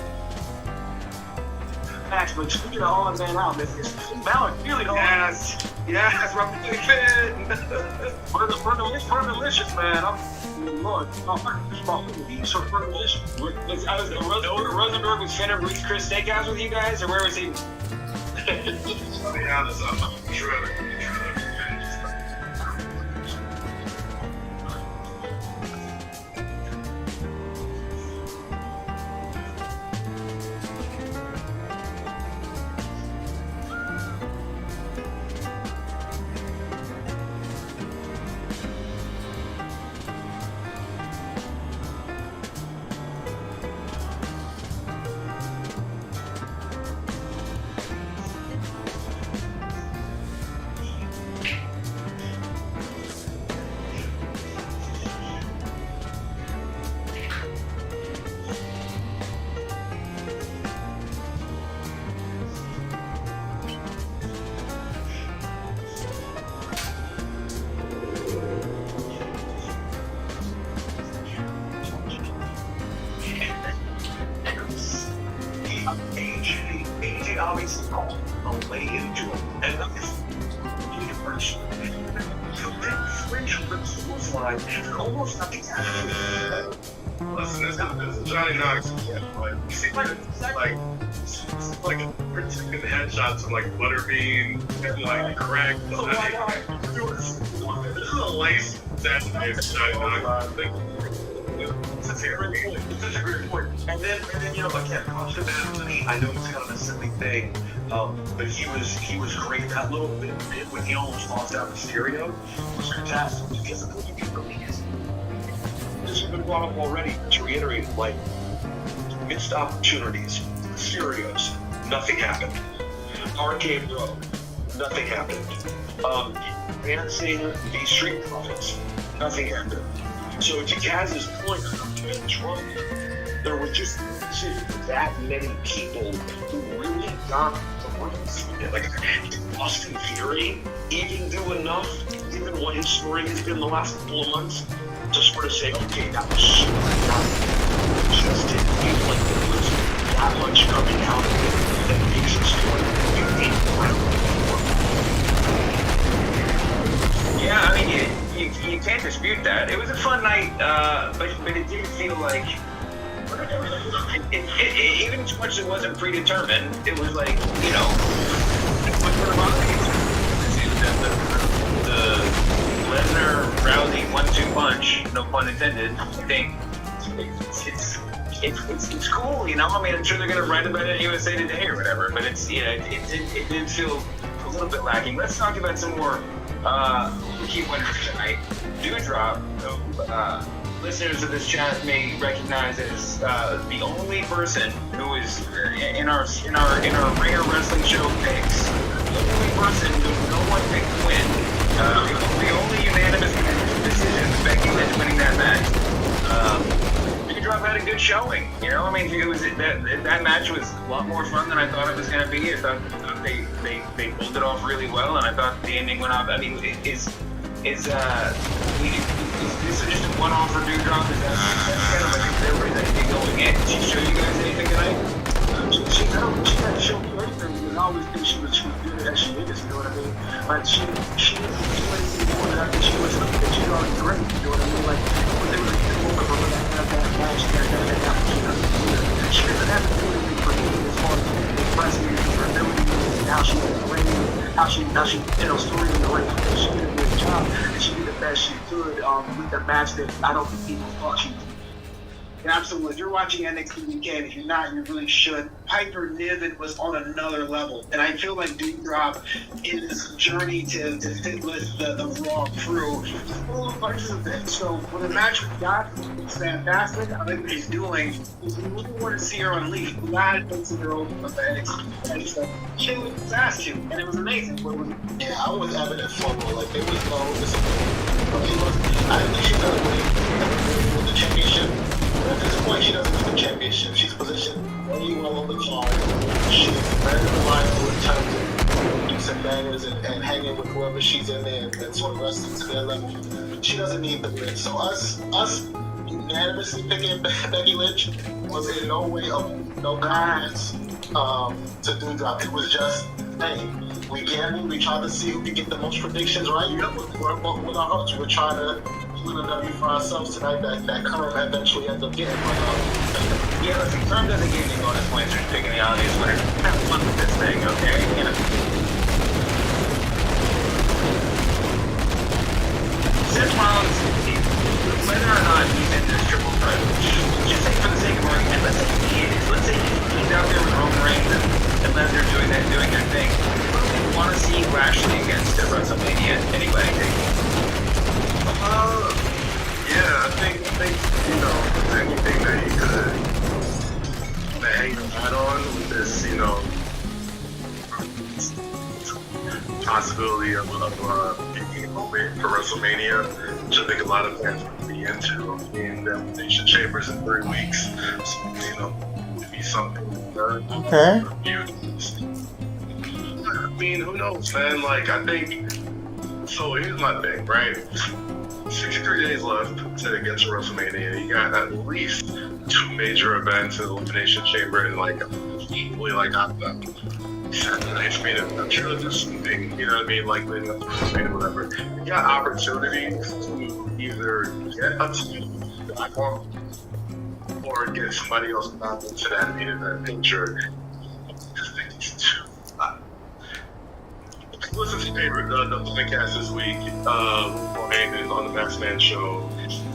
Match, but speaking of all man out, this is Balor really don't.
Yes, Robert Lee Finn.
Fergalicious, man. Lord, Fergalicious.
Rosenberg was Finn at Ruth's Chris Steakhouse with you guys, or where was he?
I'll be honest, I'm sure. AJ obviously called a way into it. And that's universal. So that French was like almost nothing happened. Listen, this is Johnny Knox again. Like, you see, like a protected headshots of like Butterbean and like Craig. This is a lace assassination Johnny Knox. It's a great point. And then again, I know it's kind of a silly thing, but he was great. That little bit when he almost lost out Mysterio was fantastic. Because of what he really is. This has been brought up already to reiterate, like missed opportunities, Mysterios, nothing happened. Arcade Road, nothing happened. Dancing the Street Profits, nothing happened. So to Kaz's point about Trump, there were just that many people who really got the roots. Like, did Austin Theory even do enough, given what his story has been the last couple of months, to sort of say, okay, that was super enough. It just didn't feel like there was that much coming out of it that makes his story
Yeah, I mean, you can't dispute that. It was a fun night, but it didn't feel like even as much as it wasn't predetermined. It was like, the Lesnar Rousey 1-2 punch, no pun intended. I think it's cool, I mean, I'm sure they're gonna write about it in USA Today or whatever. But it's it did feel a little bit lacking. Let's talk about some more key winners tonight. Dewdrop, listeners of this chat may recognize as the only person who is in our Ringer Wrestling Show picks. The only person who no one picked to win. The only unanimous decision was Becky Lynch winning that match. Dewdrop had a good showing. I mean, it was that match was a lot more fun than I thought it was going to be. I thought they pulled it off really well, and I thought the ending went off. I mean, is this just a one-off for Dewdrop? Is that kind of like a theory that you going in? Did she show you guys anything tonight?
She had to show me anything because I always think she was good as she is, you know what I mean? Like, she didn't do anything more than I think she was something that she's already great, you know what I mean? Like, when they were in the moment for her to have that match, she doesn't have to do anything for me as far as impressing her ability and how she did the ring, how she story in the ring. She did a good job, and she did the best she could with the match that I don't think people thought she did.
Absolutely. If you're watching NXT weekend, if you're not, you really should. Piper Niven was on another level. And I feel like Dewdrop in this journey to fit with the Raw crew, full of bunches of it. So for the match we got, it's fantastic. I like what he's doing. We really want to see her unleash. A lot of things that are open with the NXT stuff. She was asked to, and it was amazing.
Yeah, I was having a fun. Like, there was no disappointment. I didn't think she was going to win the championship. At this point, she doesn't need the championship. She's positioned very well on the card. She's very reliable in terms of doing some bangers and hanging with whoever she's in there and sort of wrestling to their level. She doesn't need the win. So us unanimously picking Becky Lynch was in no way no comments to Dewdrop. It was just, hey, we gambled. We tried to see who could get the most predictions right. With our hearts, we're trying to
Clean up W for ourselves tonight. That Kerm eventually ends up getting.
Yeah, listen, Kerm doesn't get any bonus points for picking the obvious winner. Have fun with this thing, okay? You know. Seth Rollins, whether or not he's in this triple threat, just say for the sake of argument, let's say he is. Let's say he's out there with Roman Reigns and Lesnar doing their thing. We want to see Lashley against WrestleMania anyway.
Yeah, I think you know anything that he could hang his hat on with this, you know, possibility of being a moment for WrestleMania, which I think a lot of fans would be into, in the Elimination Chambers in 3 weeks. So, you know, it'd be something.
Okay.
I mean, who knows, man? Like, I think. So here's my thing, right? 63 days left to get to WrestleMania. You got at least 2 major events in the Elimination Chamber and like equally like I don't know. Saturday main event. I'm sure there's something, you know what I mean, like leading up to WrestleMania, whatever. You got opportunities to either get a team platform or get somebody else involved into that main event picture. I just think it's too. Listen to the podcast this week. Heyman on the Max Man show.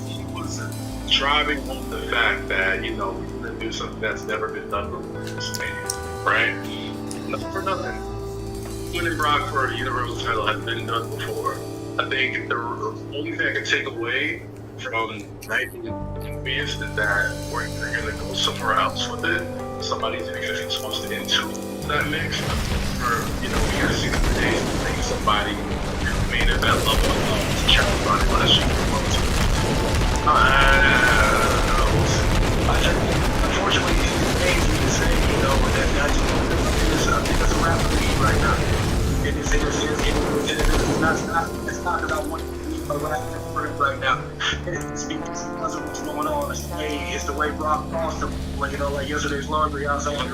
He was driving home the fact that, you know, we're going to do something that's never been done before WrestleMania, right? Not for nothing. Winning Brock for a Universal title hasn't been done before. I think the only thing I can take away from Night is that we're going to go somewhere else with it. Somebody's going to get exposed into that mix. Or, you know, we gotta see the days to think somebody main event level to challenge Ronnie last year.
Unfortunately, these days we can say, you know, that that's I think that's a wrap for me right now. It's not because I want to be a wrestler right now. It's because of what's going on. It's the way Brock lost him. Like, you know, like yesterday's laundry. I was like,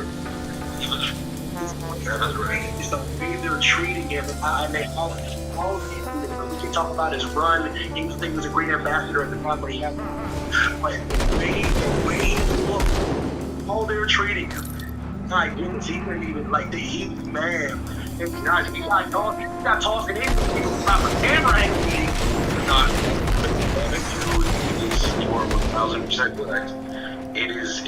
it's the way they're treating him, and they all we can talk about his run. He was thinking he was a great ambassador at the time, but he had like the way he looked, how they're treating him. Like he couldn't even like he man. If guys, he got tossing in. He was proper camera angle.
Not, you are 1,000% correct. It is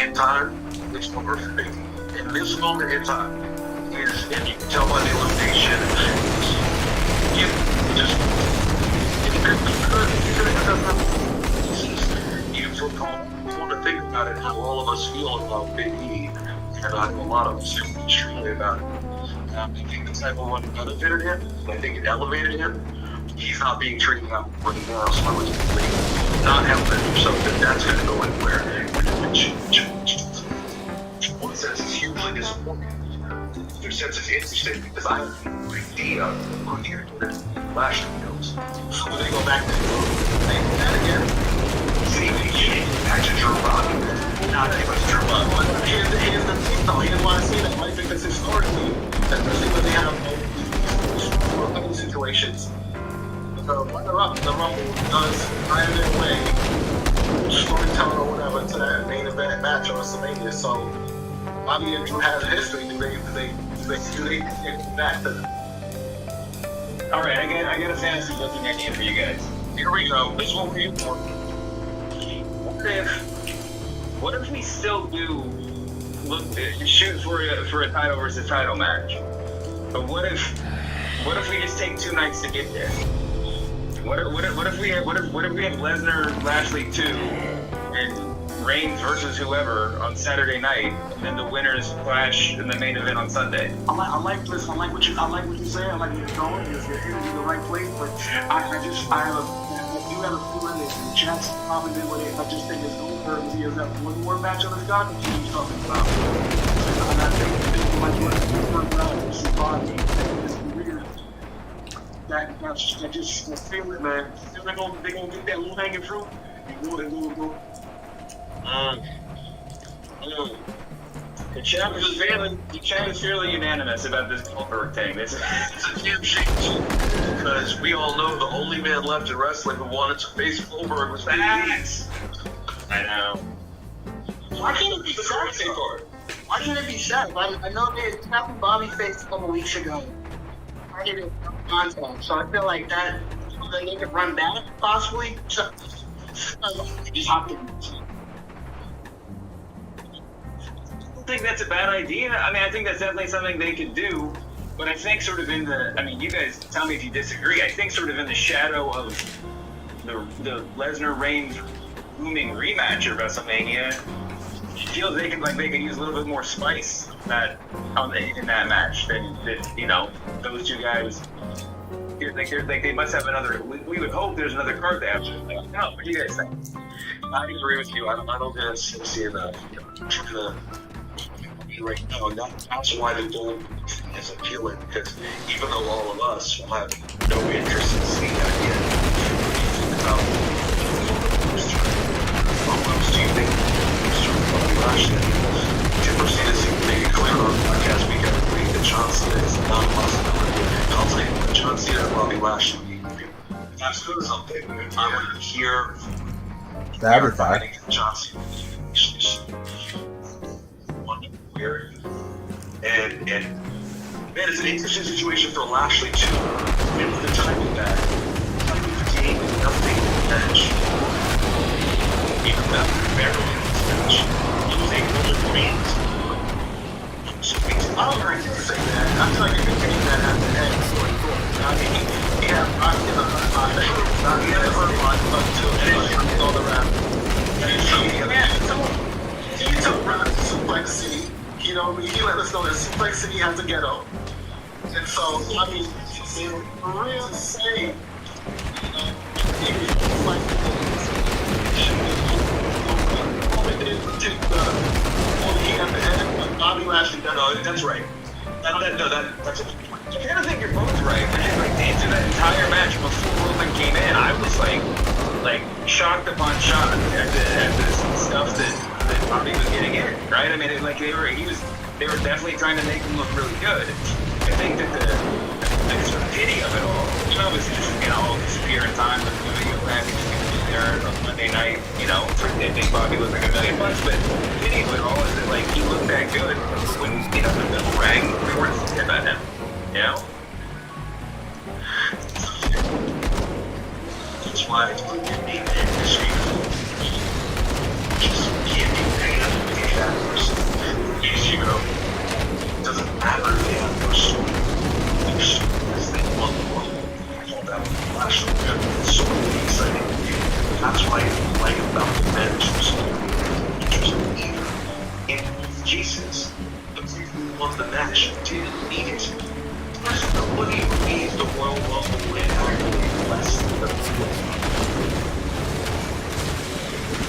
in time. It's perfect. In this moment in time, is, and you can tell by the elimination, you just, you want to think about it, how all of us feel about Big E, and I know a lot of us feel extremely about it. I think the type of one benefited him, I think it elevated him. He's not being treated out right now, so I would not have to do something that's going to go anywhere. One sense is hugely disappointing. Other sense is interesting because I have no idea who here Lashley knows. So when they go back to that again, see, back to Drew Rock. Not give us Drew Rock. Here's the thing though, here's why I say that, right? Because historically, especially when they have other situations, the runner-up, the Rumble does find their way, storytelling or whatever, to that main event match on WrestleMania. So Bobby and Drew have history. Do they get back to them?
All right, I got a fantasy booking idea for you guys.
Here we go. This is what we're here for.
What if we still do shoot for a title versus title match? But what if we just take 2 nights to get there? What if we have Lesnar Lashley 2 and Reigns versus whoever on Saturday night, and then the winners clash in the main event on Sunday?
I like this. I like what you say. I like where you're going. You're in the right place. But I do have a feeling that Jack's probably been with it. I just think it's over. He has that one more match on his card that he's talking about. And I think much work out with Sabani. It's weird. That just feel it, man. They're gonna get that low hanging fruit.
The chat is fairly unanimous about this Goldberg thing. It's
a damn shame too, because we all know the only man left in wrestling who wanted to face Goldberg was
facts. I know.
Why can't it be sad? Why can't it be sad? I know they happened Bobby faced a couple weeks ago. I didn't contact, so I feel like that they need to run back possibly. So, just happened.
I think that's a bad idea. I mean, I think that's definitely something they could do. But I think sort of in the, I mean, you guys tell me if you disagree. I think sort of in the shadow of the Lesnar-Reigns looming rematch or WrestleMania, it feels they could use a little bit more spice in that match than you know, those two guys. They must have another. We would hope there's another card they have. No, what do you guys think?
I agree with you. I don't think it's sexy enough. Right now, and that's why the gold is appealing, because even though all of us will have no interest in seeing that yet, almost do you think Bobby Lashley to proceed to see make it clear on the podcast we can agree that John Cena is not a possibility. I'll tell you what, John Cena and Bobby Lashley, that's good something. I want to hear
That'd be fine.
John Cena. And man, it's an interesting situation for Lashley too. And the timing back, timing fatigue, nothing in the match. Even better, barely in this match. He was able to win. I don't agree to say that. I feel like you can take that at the end. I mean, yeah, I had a hurt line, but to all the rap. He took Rock to Suplex City. You know, he let us know that Suplex City has a ghetto. And so, I mean, for real to say, it's like, take the heat at the end, but Bobby Lashley,
that's right. That's a good point. I kind of think you're both right. Like, into that entire match before Roman came in, I was like shocked upon shocked at the stuff that Bobby was getting in, right? I mean, they were definitely trying to make him look really good. I think that the sort of pity of it all, you know, was just, you know, disappear in time with the video package there on Monday night, you know, they think Bobby looked like $1 million, but the pity of it all is that, like, he looked that good when, you know, the bell rang, we weren't thinking about him, you know?
that's why it's going to be in the industry. Just can't be paid up to be that person. You know, it doesn't matter if they have no soul. Their soul is they want the world. I call that Lashley. It's so exciting. That's why I like about the match was so interesting. And Jesus, the people who won the match didn't need it. There's nobody who needs the Royal Rumble win less than the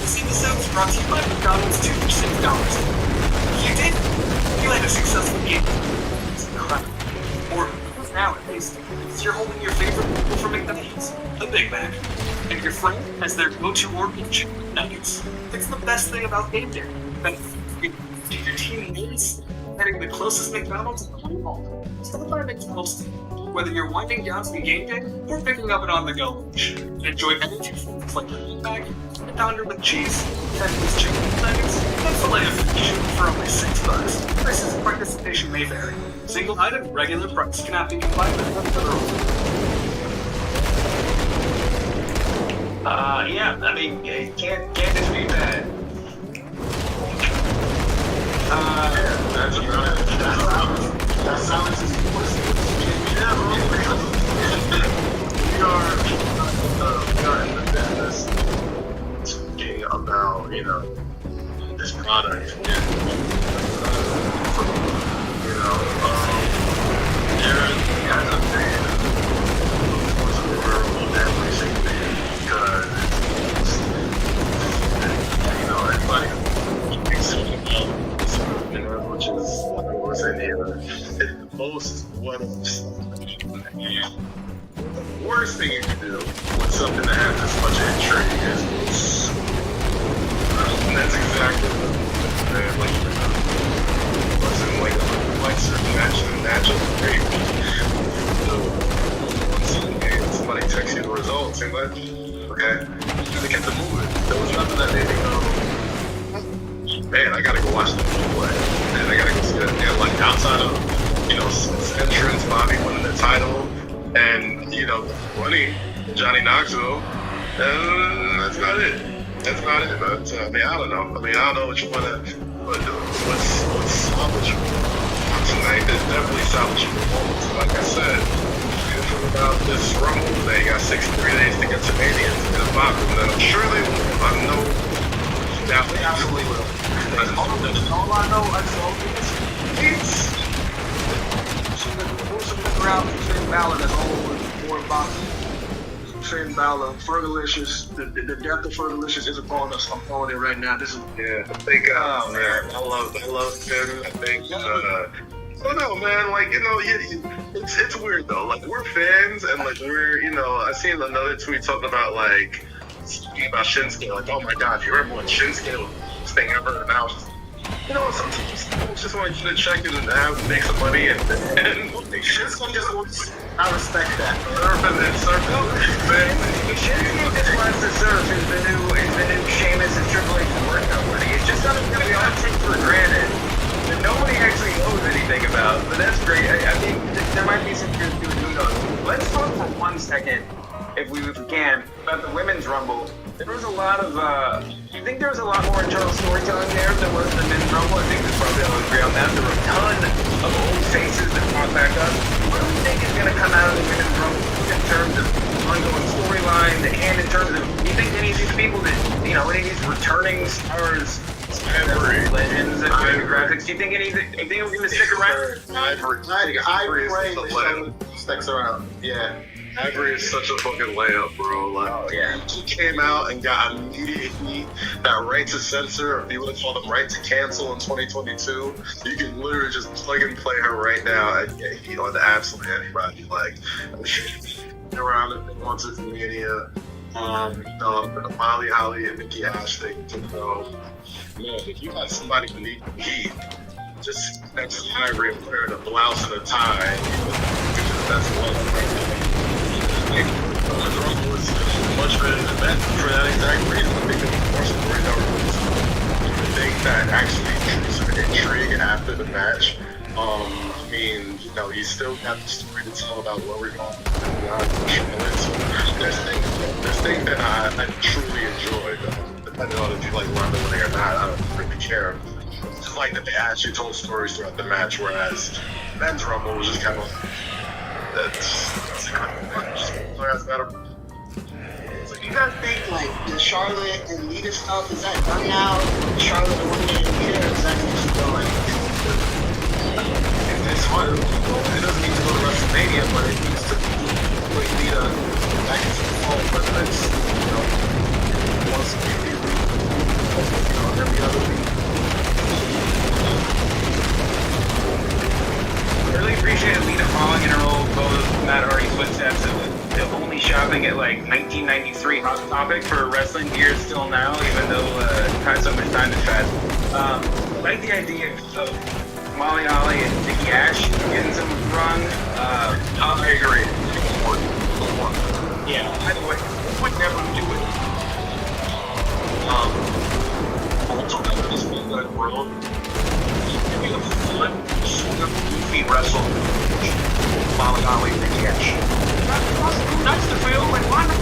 This episode is brought to you by McDonald's 2 for $6. If you did, you had a successful game. It's incredible. Or now at least, because you're holding your favorite meal from McDonald's, the Big Mac. And your friend has their go-to order of chicken nuggets. It's the best thing about game day. That if your team needs, heading the closest McDonald's in the whole mall. Stop by McDonald's, whether you're winding down to the game day or picking up an on-the-go lunch. Enjoy energy foods like the Big Mac, a pounder with cheese, Texas chicken nuggets, and filet of fish for only $6. Prices and participation may vary. Single item, regular price cannot be combined with another order.
Yeah, I mean, you can't dispute that.
That sounds as we are in the business talking about, you know, this product. You know, Aaron has a fan of the world every single day because, you know, everybody thinks something about, you know, which is, like I was saying here, it's most what the worst thing you can do with something that has this much intrigue is, and that's exactly what like, wasn't like certain matches great. Somebody texts you the results and like, okay, they kept it moving. There was nothing that made me go, man, I gotta go watch the play. Man, I gotta go see that. And like outside of, Smith's entrance, Bobby winning the title, and winning Johnny Knoxville, that's not it. That's not it. But I don't know. I don't know what you want to, what's salvageable tonight. There's definitely salvageable moments. Like I said, about this Rumble, they got 63 days to get to Mania to get a box, and then I'm sure they will. I know that they absolutely will.
All I know, it's the route to Finn Balor that's all more boxing. Finn Balor, Fergalicious, the death of Fergalicious is upon us. I'm calling it right now. This is
I think man, I love Finn. I think I don't know, man. Like it's weird though. Like we're fans, and like we're I seen another tweet talking about like speaking about Shinsuke. Like, oh my God, you remember when Shinsuke was the best thing ever? And I was sometimes people just want you to check it and make some money and Shinsuke just wants.
I respect that.
Shinsuke just wants to serve is the new Sheamus and Triple H workout buddy. It's just something that we all take for granted that nobody actually knows anything about. But that's great. I mean, there might be some truth to it. Who knows? Let's talk for 1 second, if we can, about the women's rumble. There was a lot of, I think there was a lot more internal storytelling there than was the men's rumble. I think we probably all agree on that. There were a ton of old faces that popped back up. What do we think is going to come out of the women's rumble in terms of ongoing storyline and in terms of, do you think any of these people that, any of these returning stars, legends and graphics, do you think we're going to stick around?
I pray Michelle sticks around. Yeah. Ivory is such a fucking layup, bro. Like, he came out and got immediately that right to censor, or if you want to call them right to cancel in 2022. You can literally just plug and play her right now and get heat on absolutely anybody. Like, around if they want to Mania, the Molly Holly and Nikki Ash thing, man, if you got somebody who needs heat, just next to Ivory and wearing a blouse and a tie, that's what the Rumble was much better than that for that exact reason. I think there was more stories that were the thing that actually drew some intrigue after the match. You still got the story to tell about where we're going beyond Charlotte. So there's things that I truly enjoyed. Depending on if you like Ronda winning or not, I don't really care. Just like that they actually told stories throughout the match, whereas men's Rumble was just kind of that's kind of
So you guys think like the Charlotte and Lita stuff, is that done now? Charlotte eliminated Lita, or is that going to keep going?
It's hard. It doesn't need to go to WrestleMania, but it needs to put Lita back into the fold, whether it's once a week, every other week.
I really appreciated Lita following in her old Matt Hardy's footsteps of only shopping at like 1993 Hot Topic for wrestling gear still now, even though so much time has passed. I like the idea of Molly Holly and Nikki Ash getting some run.
I agree.
Yeah. By the way, would never do it.
Also, that this good world. Give me a flip, goofy wrestle. Molly Holly and Nikki Ash.
That's the feel. Like, why not?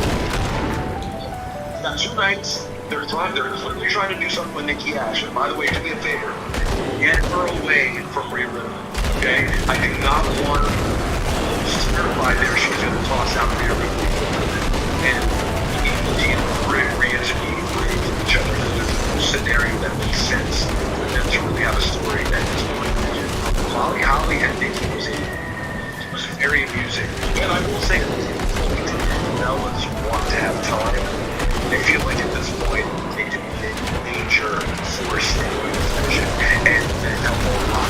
Got 2 nights. They're literally trying to do something with Nikki Ash. And by the way, do me a favor. Get her away from Rhea Ripley. Okay? I do not want certified there. She's going to toss out Rhea Ripley. And Rhea to be great to each other. There's a scenario that makes sense for them to really have a story that is going to Molly Holly and Nikki was very amusing. And I will say Bellas want to have time. They feel like at this point they can be a major force in the division and help a lot.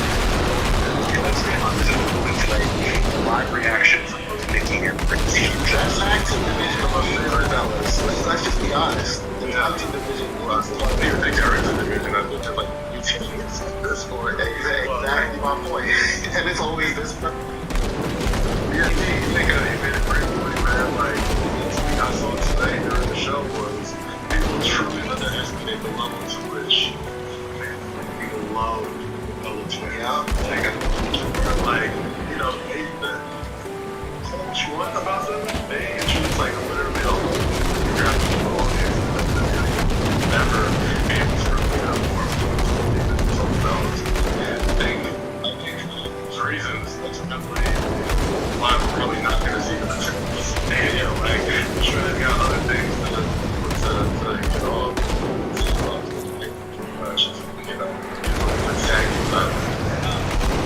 Let's be honest, the live reaction from both Nikki and Ricky. That's tag team division of my favorite Bellas. Let's just be honest. The tag team division was one of my favorite things ever in the division. I looked at like UT this for exactly. point, and it's always this. Yeah, he made it pretty point, man. Like, something I saw today during the show was people truly underestimate the level to which people love Ella Twin. Yeah. Like, you know, the coach one about them, they introduced like literally almost never able to really have more I think for reasons ultimately why we're really not going to see the stadium. Like, sure, they've got other things to get on. You know,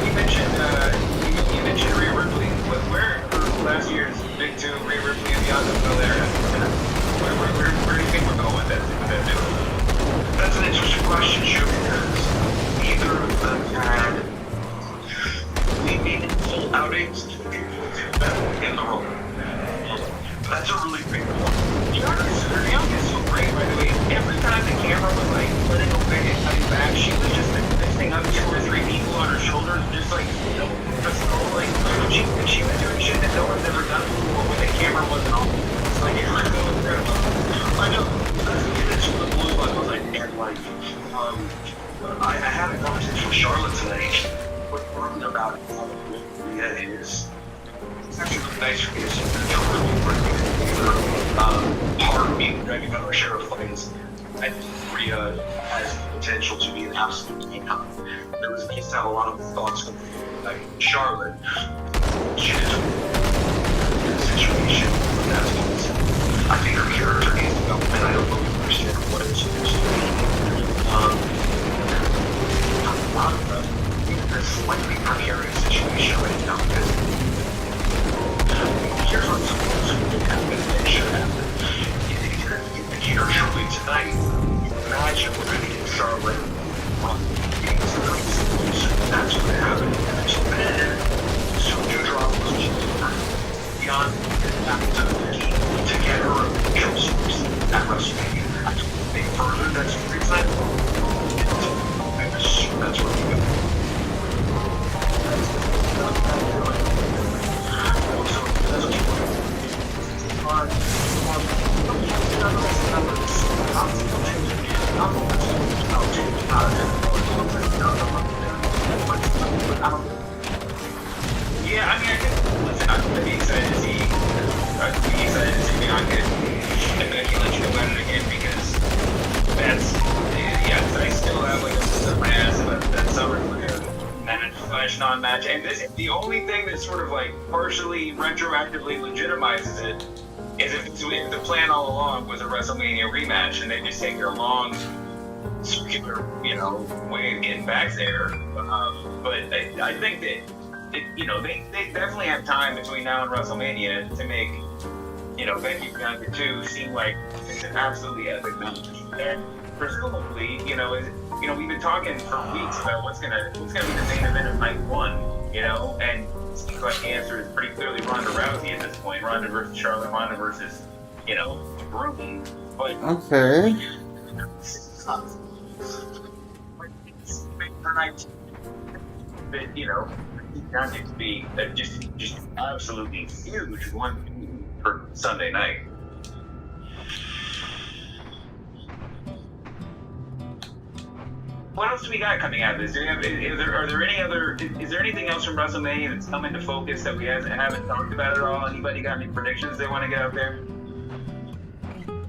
You mentioned Rhea Ripley. Where last year's big two, Rhea Ripley and Bianca Belair? Where do you think we're going with that dude?
That's an interesting question, Joe, because neither of them had meaningful outings to be able to do that in the role. That's a really big point.
Bianca is so great, by the way. Every time the camera was like letting go back and cutting back, she was just lifting up 2 or 3 people on her shoulders, just like, you know, just like she was doing shit that no one's ever done before when the camera wasn't on. It's like, it was so incredible.
I know. That's what blew my mind. And like, I had a conversation with Charlotte today about how Rhea is. It's actually really nice for me to see her really bring part of being dragging on our share of fights. I think Rhea has the potential to be an absolute icon. There was a piece to have a lot of thoughts from like Charlotte. She is in a situation that's I think her character needs development. I don't really understand what it's supposed to be. In a slightly precarious situation right now because here's what's supposed to happen and should happen. Here truly tonight, imagine we're going to get Charlotte on games and that's what happened. And then so Dewdrop was beyond back to get her a control source at WrestleMania. I think further that's exciting. That's what we go.
Yeah, I mean, I can listen. I'd be excited to see. Bianca and Becky Lynch go at it again because that's I still have like a foot in my ass about that summer match, non-match, and this the only thing that sort of like partially retroactively legitimizes it is if the plan all along was a WrestleMania rematch and they just take their long circular, you know, way of getting back there. But I think that they definitely have time between now and WrestleMania to make, you know, Becky Bianca 2 seem like it's an absolutely epic match. And presumably, we've been talking for weeks about what's gonna be the main event of night 1, you know, and it seems like the answer is pretty clearly Ronda Rousey at this point. Ronda versus Charlotte, Ronda versus, you know, Brooklyn. But
Okay.
But, you know, not to be just absolutely huge one for Sunday night. What else do we got coming out of this? Is there anything else from WrestleMania that's come into focus that we haven't talked about at all? Anybody got any predictions they want to get out there?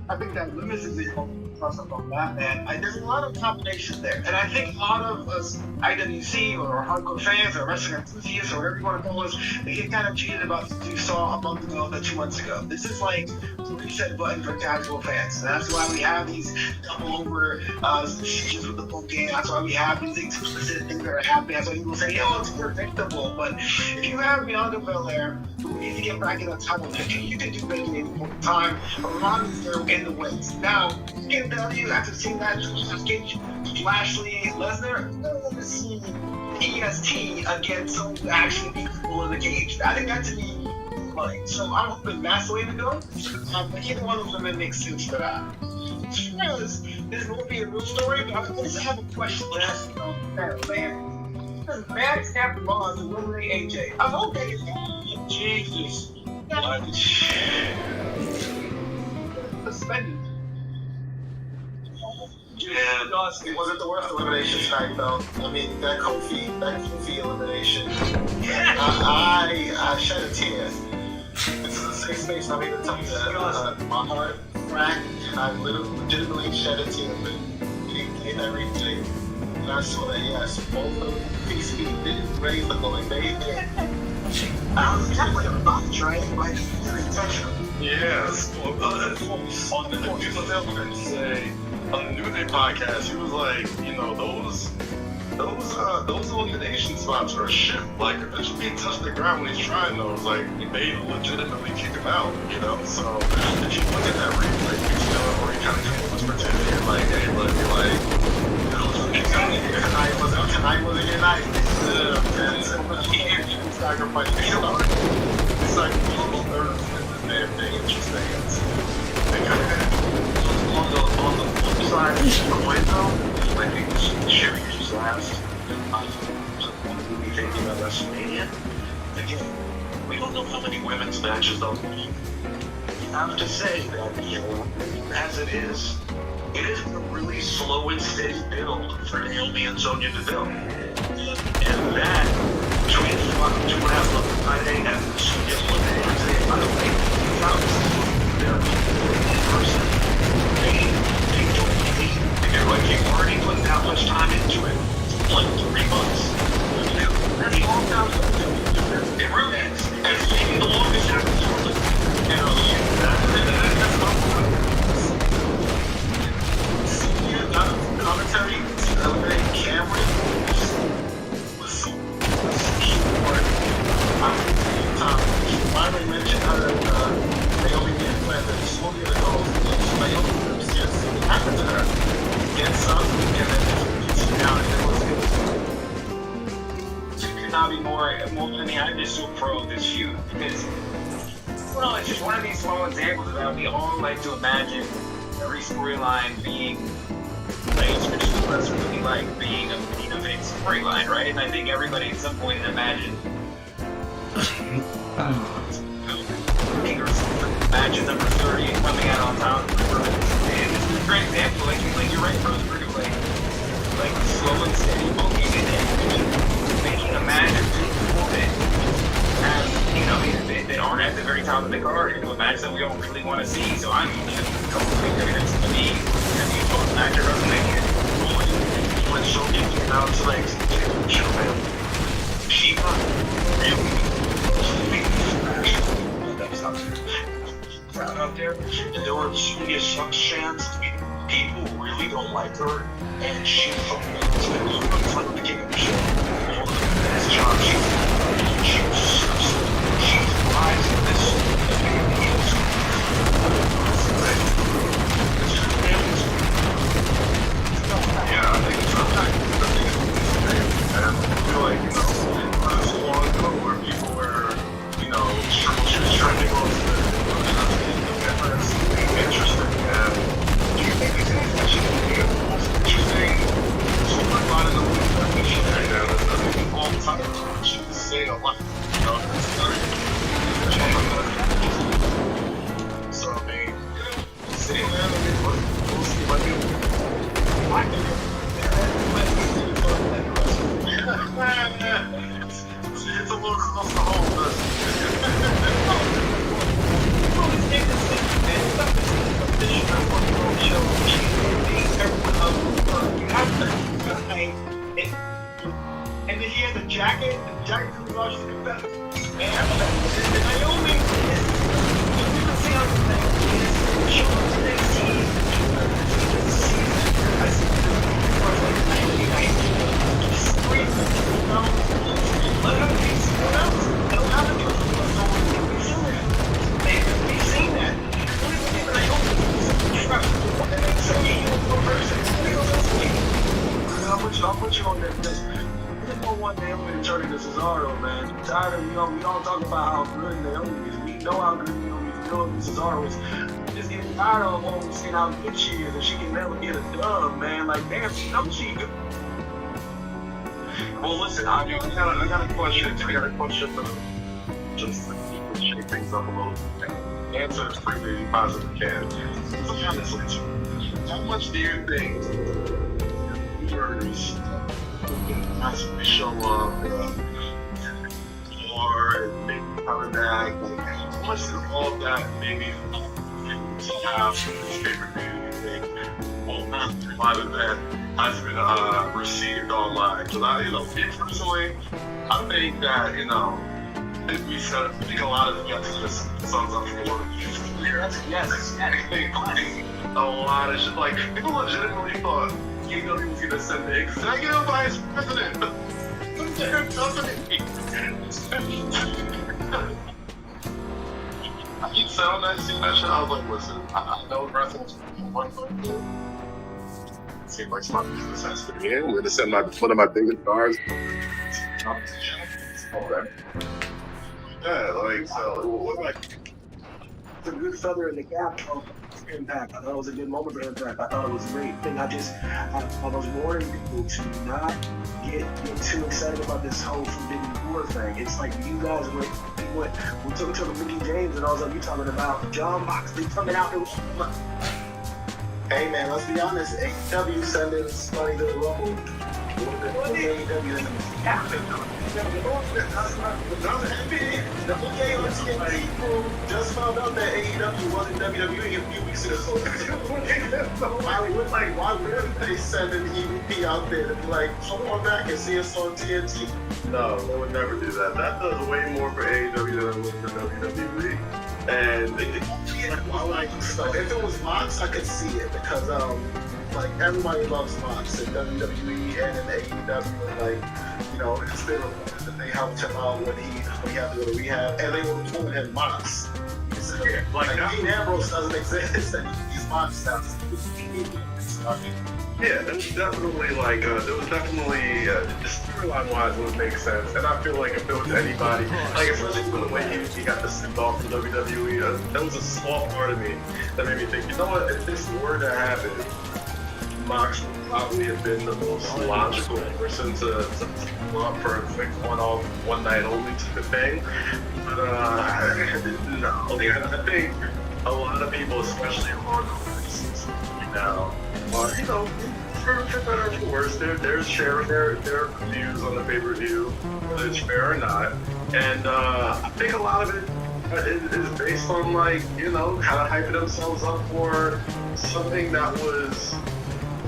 I think that limits is the plus up on that, man. There's a lot of combination there. And I think a lot of us IWC or hardcore fans or wrestling enthusiasts or whatever you want to call us, they get kind of cheated about what you saw a month ago or 2 months ago. This is like the reset button for casual fans. And that's why we have these double over situations with the book game. That's why we have these explicit things that are happening. That's why people say, oh, it's predictable. But if you have Bianca Belair, who needs to get back in the title picture, you can do maybe more time. But Ronda's there in the wins. Now, AEW, after seeing that Cage, Lashley, Lesnar, I don't want to see EST against someone who actually beat people in the cage. I think that to me, like, so I'm hoping that's the way to go. But either one of them makes sense for that. As far as this won't be a real story, but I also have a question to ask you, man. Max Captain Bond to eliminate AJ. I was okay.
Jesus.
Suspended.
Yeah, it wasn't the worst elimination tonight, though. I mean, that Kofi elimination. I shed a tear. This is a safe space. I mean, to tell you that my heart cracked, and I legitimately shed a tear. But he did everything, and I saw that yes, both of these feet did raise the going. They did.
I was definitely a botch, right? Like, you're intentional.
Yes. On the New Day podcast, he was like, you know, those elimination spots are shit. Like, if it's being touched the ground when he's trying those, like, they legitimately kick him out, you know? So, if you look at that replay, you know, where he kind of was pretending, like, hey, look, you're like, tonight wasn't your night. He sacrificed. You know, it's like, they're interesting. They kind of on the flip side of the coin, though, I think Sherry just asked, what do we think about WrestleMania? Again, we don't know how many women's matches they'll be. You have to say that, you know, as it is a really slow and steady build for Naomi and Sonya Deville. And that, between 2.5 months Friday and Sonya Wednesday, by the way, they're in person. They don't need, they're like, you've already put that much time into it. It's like 3 months. That's a long time. It really is. And it's maybe the longest time it's really. You know, that's my point. Commentary, eliminating Cameron was short. Finally mentioned how Naomi didn't play the slowly the goals. Naomi just happened to her. Gets up and then gets down, and it was could not be more. I mean, I'm just so pro of this feud because, well, it's just one of these small examples that we all like to imagine every storyline being. Like, especially what's really like being a main event storyline, right? And I think everybody at some point imagined match number 30 coming out on top. And this is a great example. Like you're right, bro. It's pretty like slow and steady booking and making a match of 2 people that have, you know, that aren't at the very top of the card into a match that we all really want to see. So I'm completely convinced to me. Match of WrestleMania. When Sonya came out to like show him, she really crowd out there, and there were Sonya sucks chants. People really don't like her, and she looks like the king of the show. One of the best jobs she's rising this. Yeah, I think it's sometimes I feel like, you know, not so long ago where people were, you know, she was trending on interesting. And do you think there's anything she can do most interesting? So a lot of the ways that we should carry down this all the time. She was saying a lot, you know, so I mean, sitting there, we'll see what they do. I think it's a little close to home, but
and then he has a jacket, and the jacket comes off, she's competitive. And Naomi is, you can see how the thing is, she wants to see I see let her be someone else. They'll have to do it for someone who can see that. They've seen that.
I'll put you on that list. There's no one Naomi to turn into Cesaro, man. I'm tired of, you know, we all talk about how good Naomi is. We know how good Naomi Cesaro is. Just getting tired of almost seeing how good she is, and she can never get a dub, man. Like, damn, she knows she good.
Well, listen, I got a question. Just to shake things up a little bit. Answer as quickly as you possibly can. Honestly, how much do you think viewers can possibly show up or maybe coming back? Like, how much is all of that maybe to have this pay-per-view thing? Well, not a lot of that has been received online. Because me personally, I think that, I think a lot of just sums up for yes. I think a lot of shit, like, people legitimately thought AEW was gonna send Nick. Can I get a vice president? I keep saying that, seeing that shit. I was like, listen, I know wrestling's one thing. It seems like smart business has to be in. We're gonna send one of my biggest stars. Okay. Yeah, like, so, what about you?
It's a good feather in the cap of Impact. I thought it was a good moment for Impact. I thought it was a great thing. I was warning people to not get too excited about this whole Forbidden Door thing. It's like you guys we took to Mickey James and all that you talking about John Moxley coming out and
hey man, let's be honest, AEW sending somebody to the Rumble. Just found out that AEW wasn't WWE a few weeks ago. Why wouldn't they send an EVP out there to be like, come on back and see us on TNT?
No, they would never do that. That does way more for AEW than it would for WWE. And
if it was Mox, I could see it because like everybody loves Mox in WWE and in AEW. Like, it's been reported that they helped him out when he had to go to rehab, and they were calling him Mox. Like Dean Ambrose doesn't exist, and he's Mox now.
Yeah, there's definitely storyline-wise, it would make sense. And I feel like if there was anybody, like especially for the way he got the send off from WWE, that was a small part of me that made me think, you know what, if this were to happen, Mox would probably have been the most logical person to pull up for a quick one-off, one night only type of thing. But no, I think a lot of people, especially hardcore now, for better or for worse, they're sharing their views on the pay-per-view, whether it's fair or not. And I think a lot of it is based on, like, kind of hyping themselves up for something that was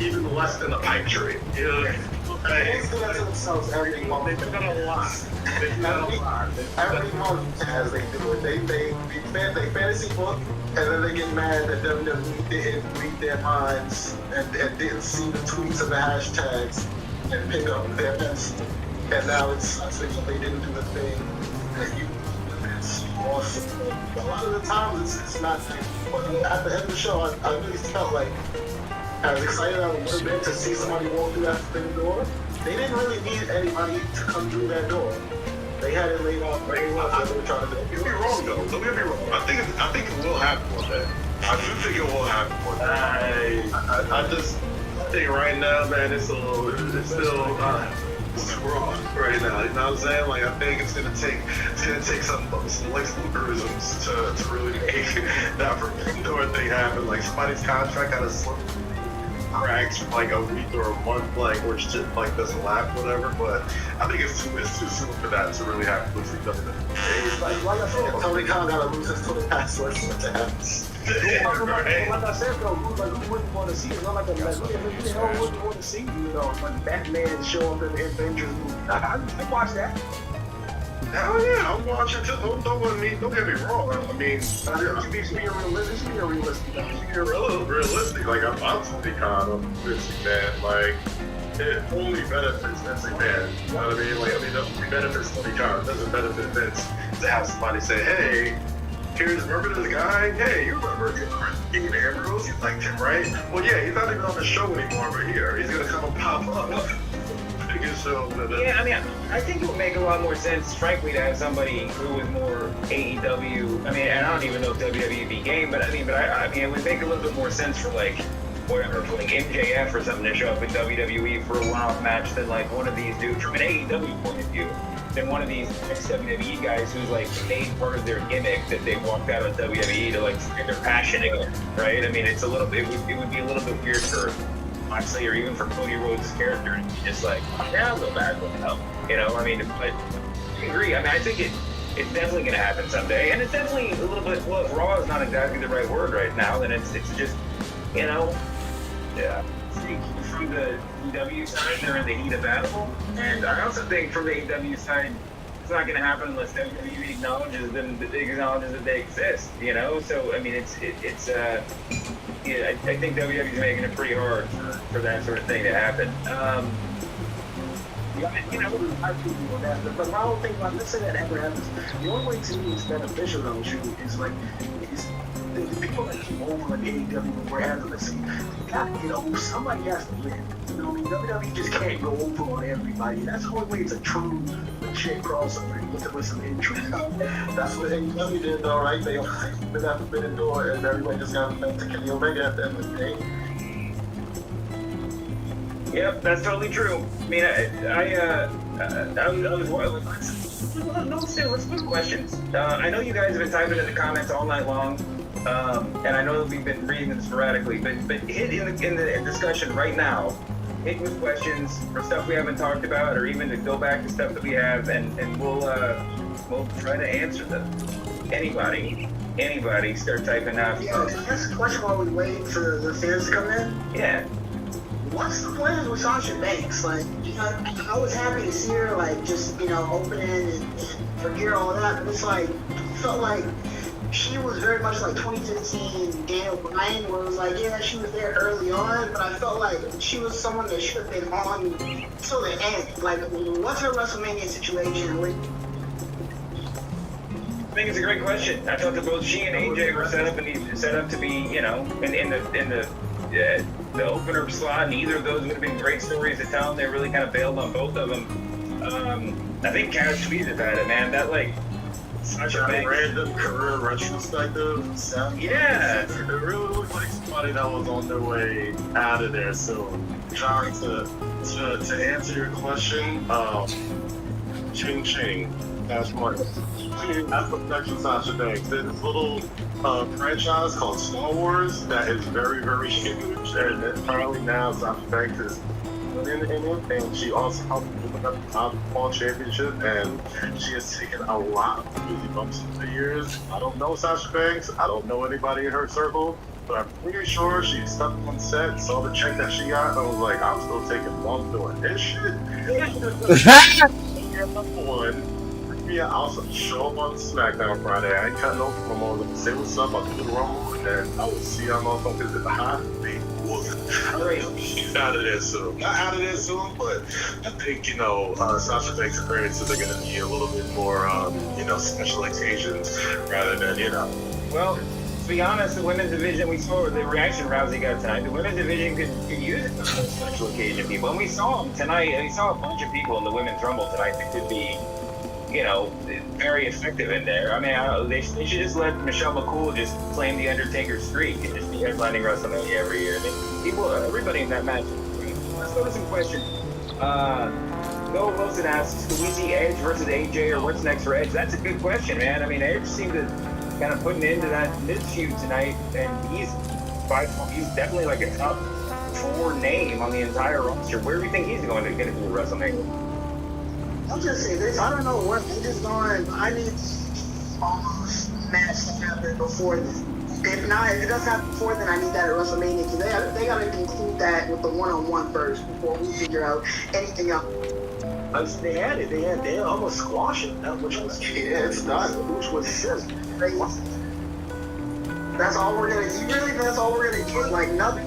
even less than a pipe dream.
They do that to themselves every month.
They've done a lot.
Every month as they do it. They fantasy book, and then they get mad that WWE didn't read their minds and didn't see the tweets and the hashtags and pick up their pencil. And now it sucks because they didn't do the thing that it's awesome. A lot of the times it's not. But at the end of the show, I really felt like, as excited as I would have been to see somebody walk through that forbidden door, they didn't really need anybody to come through that door. They had it laid out very well. They were trying to do.
You'll be wrong though. Don't get me wrong. I think it will happen one day. I do think it will happen one day. I think right now, man, it's still wrong right now. You know what I'm saying? Like, I think it's gonna take some Lex Lugerisms to really make that forbidden door thing happen. Like, somebody's contract got a slip cracks for like a week or a month, like, where shit like doesn't last, whatever. But I think it's too soon for that to really happen.
Like I said, Tony Khan gotta lose his Tony password to happen.
Like I said though, who wouldn't want to see it? Not like who wouldn't want to see, like Batman show up in the Avengers movie. I watch that.
Hell yeah, I'm watching too. Don't get me wrong. I mean,
Being realistic.
Realistic. Like, I'm Tony Khan. I'm Vince McMahon. Like, it only benefits Vince McMahon. You know what I mean? Like, it only benefits Tony Khan. It doesn't benefit Vince to have somebody say, hey, remember this guy? Hey, you remember Dean Ambrose? You liked him, right? Well, yeah, he's not even on the show anymore, but he's gonna come and pop up.
Yeah, I mean, I think it would make a lot more sense, frankly, to have somebody who was more AEW. I mean, and I don't even know if WWE be game, but it would make a little bit more sense for, like, whatever, like MJF or something to show up in WWE for a one-off match than like one of these dudes from an AEW point of view. Than one of these ex-WWE guys who's like made part of their gimmick that they walked out of WWE to like get their passion again, right? I mean, it's a little bit, it would be a little bit weird for Moxley or even for Cody Rhodes' character to be just like, yeah, I'll go back with help, you know? I mean, but I agree. I mean, I think it's definitely going to happen someday, and it's definitely a little bit. Well, if Raw is not exactly the right word right now, then it's just, you know, yeah. From the EW side, they're in the heat of battle, and I also think from the EW side, it's not going to happen unless WWE acknowledges them, acknowledges that they exist, you know. So I mean, yeah, I think WWE's making it pretty hard for that sort of thing to happen.
You know, I agree with that, but I don't think, like, let's say that ever happens. The only way to me it's beneficial, though, is like, the people that keep over like AEW, whereas, let's say, you know, somebody has to win. You know, I mean, WWE just can't go over on everybody. That's the only way it's a true, legit crossover with some interest.
That's what AEW did, though, right? They opened that forbidden door, and everybody just got back to Kenny Omega at the end of the day.
Yep, that's totally true. I mean, let's put questions. I know you guys have been typing in the comments all night long, and I know that we've been reading them sporadically, but hit in the discussion right now. Hit with questions for stuff we haven't talked about, or even to go back to stuff that we have, and we'll try to answer them. Anybody, start typing now.
Yeah, that's a question while we wait for the fans to come in.
Yeah.
What's the plans with Sasha Banks? Like, you know, I was happy to see her, like, just, you know, opening and forget all that. But it's like, I felt like she was very much like 2015 Daniel Bryan, where it was like, yeah, she was there early on, but I felt like she was someone that should have been on till the end. Like, what's her WrestleMania situation?
I think it's a great question. I thought that both she and AJ were set up to be, you know, in the opener slot, and either of those would have been great stories to tell. They really kind of bailed on both of them. I think Kaz tweeted about it, man. That like such a big
random career retrospective.
Yeah,
it really looked like somebody that was on their way out of there. So, trying to answer your question, Ching Ching. That's right. That's the next Sasha Banks. There's this little franchise called Star Wars that is very, very huge, and apparently now Sasha Banks is in it, and she also helped with the Top Championship, and she has taken a lot of crazy bumps over the years. I don't know Sasha Banks. I don't know anybody in her circle, but I'm pretty sure she stepped on set, saw the check that she got, and was like, I'm still taking bumps doing this shit. Number one. Yeah, I'll show up on SmackDown Friday. I ain't cutting no promos. I'm say what's up. I'll do the Rumble, and then I will see y'all motherfuckers at the high. She's out of there soon. Not out of there soon, but I think, you know, Sasha Banks appearances are going to be a little bit more, you know, special occasions rather than, you know.
Well, to be honest, the women's division, we saw the reaction Rousey got tonight. The women's division could use it for special occasion people. And we saw them tonight, and we saw a bunch of people in the women's Rumble tonight that could be, you know, very effective in there. I mean, they should just let Michelle McCool just claim the Undertaker streak and just be headlining WrestleMania every year. I mean, everybody in that match. Let's go to some questions. Noah Wilson asks, do we see Edge versus AJ, or what's next for Edge? That's a good question, man. I mean, Edge seemed to kind of put an end to that mid-feud tonight, and he's definitely like a top 4 name on the entire roster. Where do you think he's going to get into WrestleMania?
I'll just say this, I don't know what they just going. I need almost match to happen before this. If it doesn't happen before, then I need that at WrestleMania, because they got to include that with the one-on-one first before we figure out anything else.
They had it. They almost squashed it, which was it's done. Which was just crazy.
That's all we're gonna. That's all we're gonna get. Like nothing.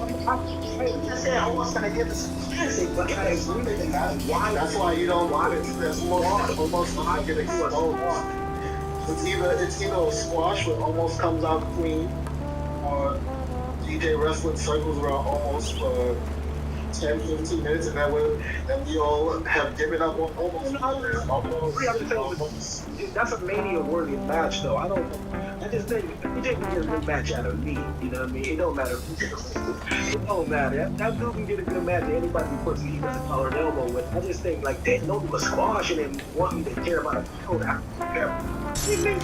Just say almost gonna give us a classic, but guys,
that's why you don't want it. There's almost not get exposed. It's either a squash where almost comes out clean, or DJ wrestling circles around almost for 10-15 minutes, and that way, then we all have given up on almost.
That's a mania-worthy match, though. I just think DJ can get a good match out of me. You know what I mean? It don't matter. Oh man, that dude can get a good match to anybody who puts he doesn't collar an elbow with. I just think like they know was squashing and wanting to care about a showdown. I mean,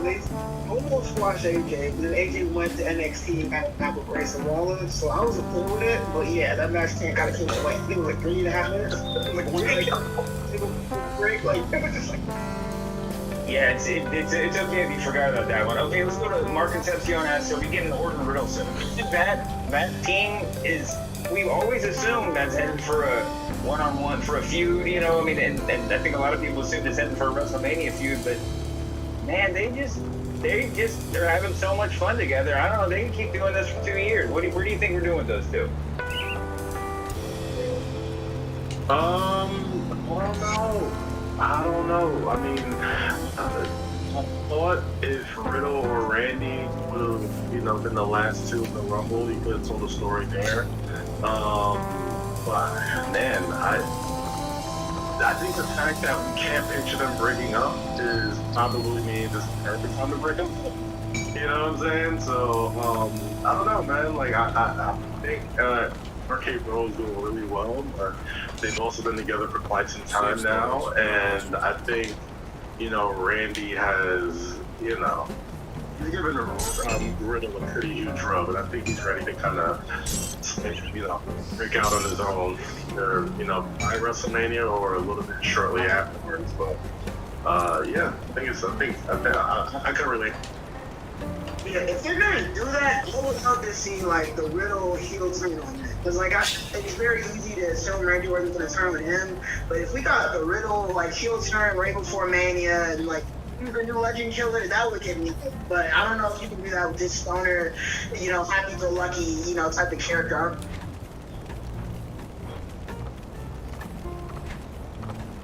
they almost squashed AJ, but then AJ went to NXT and got a match with Grayson Waller, so I was okay with it. But yeah, that match kind of came away. I think it was like 3.5 minutes. Like one break, like it was just like.
Yeah, it's okay if you forgot about that one. Okay, let's go to Mark Concepcion asks, are we getting Orton Riddleson? That team is, we've always assumed that's headed for a one-on-one, for a feud, you know, I mean, and I think a lot of people assume it's headed for a WrestleMania feud, but man, they're having so much fun together. I don't know, they can keep doing this for 2 years. Where do you think we're doing with those two?
I don't know. I mean, I thought if Riddle or Randy would have, been the last two in the Rumble, you could have told a story there. But man, I think the fact that we can't picture them breaking up is probably means it's the perfect time to break up. You know what I'm saying? So I don't know, man. Like I think Arcade Bro is doing really well, but they've also been together for quite some time now, and I think, Randy has, he's given Riddle a pretty huge rub, and I think he's ready to kind of, break out on his own, either, by WrestleMania or a little bit shortly afterwards. But yeah, I can relate.
Yeah, if they're gonna do that, I would love to see like the Riddle heel turn on that. Because it's very easy to assume Randy Orton's gonna turn with him. But if we got the Riddle like heel turn right before Mania and like he's a new legend killer, that would get me. But I don't know if you can do that with this stoner, happy-go-lucky, type of character.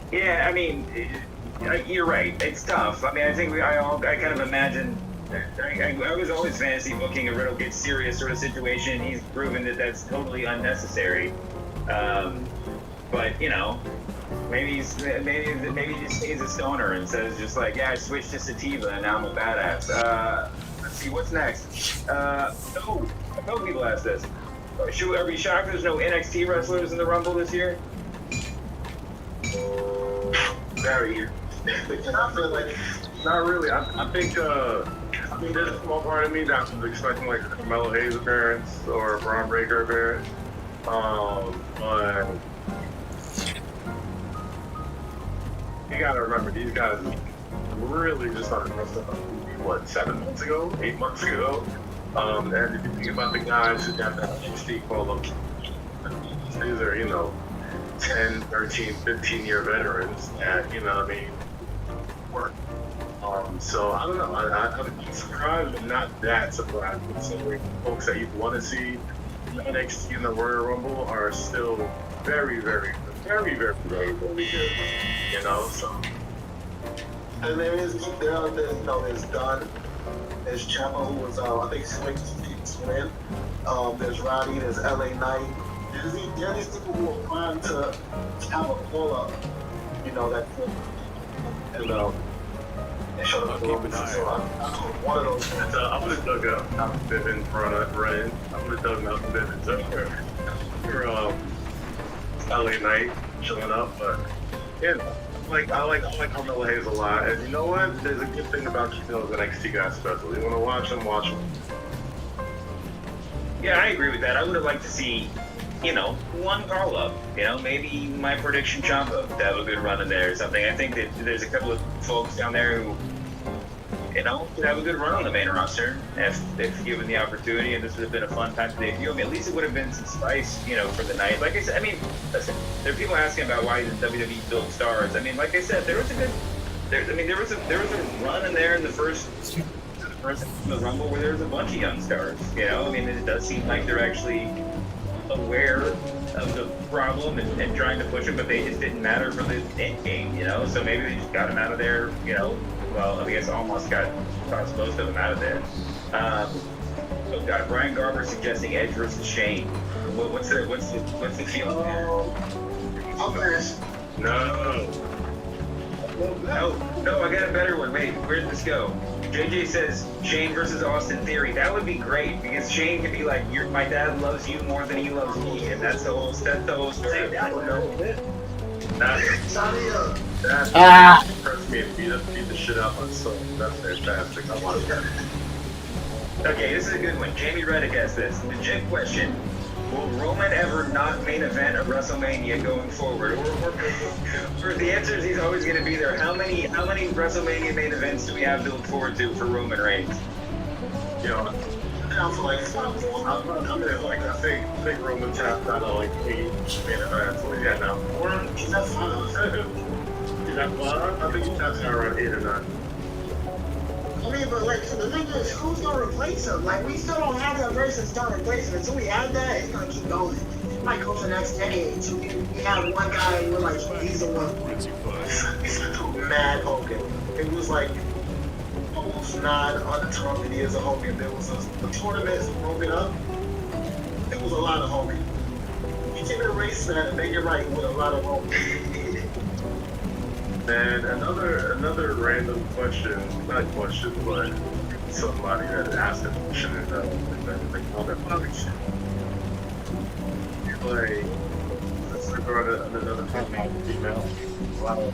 Yeah, I mean, you're right. It's tough. I mean, I think I kind of imagine. I was always fantasy booking a Riddle gets serious sort of situation. He's proven that that's totally unnecessary. But maybe he just stays a stoner and says just like, yeah, I switched to sativa and now I'm a badass. Let's see what's next. I know people ask this. Are we shocked there's no NXT wrestlers in the Rumble this year?
Very. I feel like not really. I think. There's a small part of me that was expecting like a Carmelo Hayes appearance or a Braun Breaker appearance. But you gotta remember, these guys really just started wrestling, 7 months ago, 8 months ago. And if you think about the guys who got that NXT call up, these are, 10, 13, 15-year veterans that, work. So I don't know. I'm surprised, but not that surprised. Considering folks that you want to see NXT in the Royal Rumble are still very, very, very, very, very, very good. So.
And there's Dunn, there's Ciampa, who was I think swing. There's Roddy, there's LA Knight. There are these people who are trying to have a call up, that and
I'll keep an eye on
one of those.
I would have dug up Malcolm Bivens running. I would have dug Malcolm Bivens up for LA Knight showing up. But I like Carmelo Hayes a lot. And you know what? There's a good thing about keeping those NXT guys special. You want to watch them, watch them.
Yeah, I agree with that. I would have liked to see, one call up. Maybe my prediction Ciampa to have a good run in there or something. I think that there's a couple of folks down there who, could have a good run on the main roster if given the opportunity, and this would have been a fun time to debut. I mean, at least it would have been some spice, for the night. Like I said, listen, there are people asking about why the WWE built stars. I mean, like I said, there was a run in there in the first the Rumble where there was a bunch of young stars. It does seem like they're actually aware of the problem and trying to push it, but they just didn't matter for the end game, So maybe they just got him out of there, Well, I guess almost got most of them out of there. So got Brian Garber suggesting Edge versus Shane. What's the feeling there?
I'm first.
No.
No, I got a better one. Wait, where'd this go? JJ says Shane versus Austin Theory. That would be great because Shane could be like, my dad loves you more than he loves me, and that's the whole story. I don't know.
That's impressed me and beat the shit out of myself. That's fantastic. I want that.
Okay, this is a good one. Jamie Reddick asked this. Legit question. Will Roman ever not main event a WrestleMania going forward? Or the answer is he's always going to be there. How many WrestleMania main events do we have to look forward to for Roman Reigns?
You know, down for like 5 more. I'm there like I think Roman tapped out of like 8 main events. What yeah, now 4? Is that 5? Is that 5? I think he tapped out around 8 or 9.
I mean, but like, the thing is, who's gonna replace him? Like, we still don't have that person start replacing. Until we have that, it's gonna keep going. It might go for the next decade. So we have one guy and we're like, he's the one.
It's mad Hogan. It was like almost not on the tournament years of Hogan. There was a tournament broken up. It was a lot of Hogan. You can erase that and make it right with a lot of Hogan.
And another random question, not question, but somebody that asked a question in the comment box. Like, let's look at another topic, female. Wow.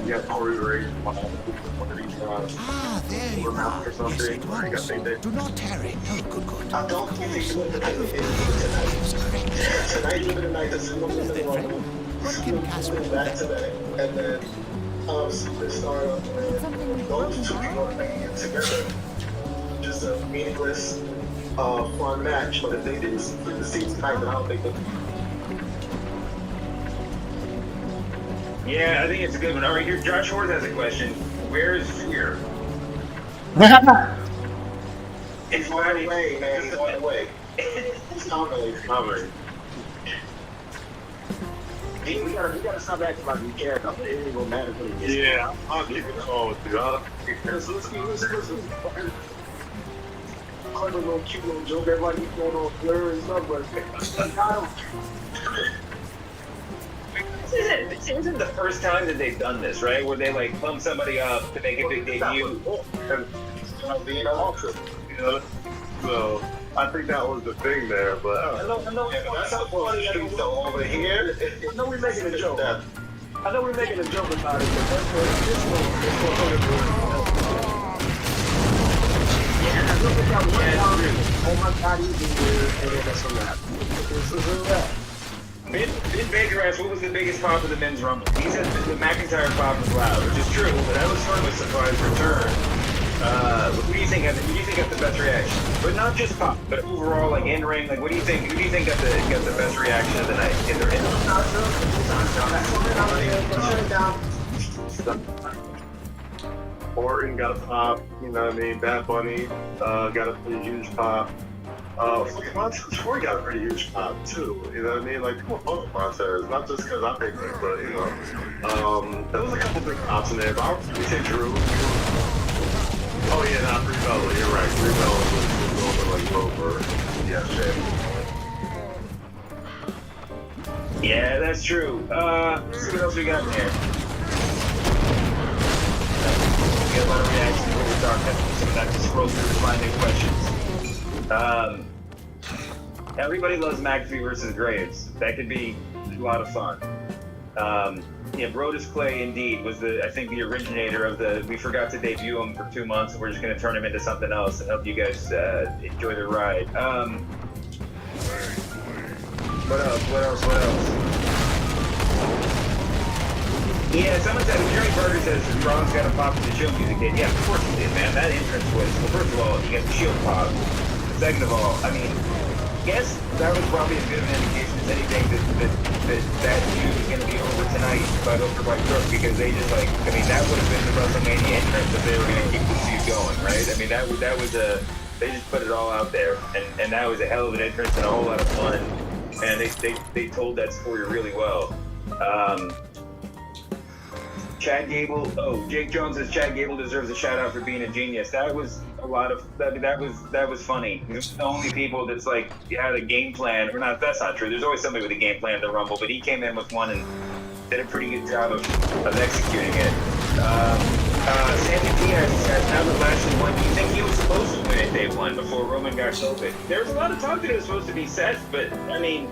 You got Corey Ray, one of these guys.
There you are.
Or something. Like, I think they
Do not tarry. Oh, good.
I don't think they should have tonight. Tonight would be the night to send them in the room. Back to that, and then Superstar, those two people are making it together. Just a meaningless, fun match. But if they didn't split the seats tonight, then I don't think they.
Yeah, I think it's a good one. All right, here, Josh Hort has a question. Where is Fear?
It's on the way, man. He's on the way. He's coming. We gotta stop acting like we care. It ain't gonna matter for the
yeah, I'll keep it on with you.
Listen. Clever little cute little joke. Everybody keep going on Twitter and stuff, but
This isn't the first time that they've done this, right? Where they like bump somebody up to make a big debut.
So I think that was the thing there, but
that's so funny over here. I know we're making a joke. I know we're making a joke about it, but this yeah, look at that one down. Oh my God, he's in here, and then that's a wrap. This is a wrap.
Vin Baker asked, what was the biggest pop of the men's rumble? He said the McIntyre pop was loud, which is true, but that was sort of a surprise return. What do you think got the best reaction? But not just pop, but overall, like in ring. Like, what do you think? Who do you think got the best reaction of the night in the ring?
Orton got a pop. You know what I mean? Bad Bunny got a pretty huge pop. Troy got a pretty huge pop too. You know what I mean? Like, come on, both Montez. Not just because I picked it, but you know, there was a couple big pops in there. But I would really say Drew. Oh yeah, not Brie Bella. You're right. Brie Bella was a little bit like over. Yeah, shit.
Yeah, that's true. Let's see what else we got in there. We got a lot of reactions when we're talking. So we're not just scroll through to find new questions. Everybody loves McAfee versus Graves. That could be a lot of fun. Yeah, Brodus Clay indeed was I think the originator of we forgot to debut him for 2 months and we're just going to turn him into something else and help you guys enjoy the ride. What else? Yeah, someone said, Jeremy Burger says Ron's got a pop with the Shield music did. Yeah, of course he did, man. That entrance was, well, first of all, you got the Shield pop. Second of all, I mean, yes, that was probably as good of an indication as anything that feud was going to be over tonight, but over by Crook, because they just like, I mean, that would have been the WrestleMania entrance if they were going to keep the feud going, right? I mean, that was they just put it all out there, and that was a hell of an entrance and a whole lot of fun, and they told that story really well. Chad Gable. Oh, Jake Jones says Chad Gable deserves a shout out for being a genius. That was a lot of that was funny. He was the only people that's like had a game plan. Or not? That's not true. There's always somebody with a game plan to Rumble, but he came in with one, and did a pretty good job of executing it. Sammy P has now that Lashley won. Do you think he was supposed to win at day one before Roman got COVID? There was a lot of talk that it was supposed to be Seth, but I mean,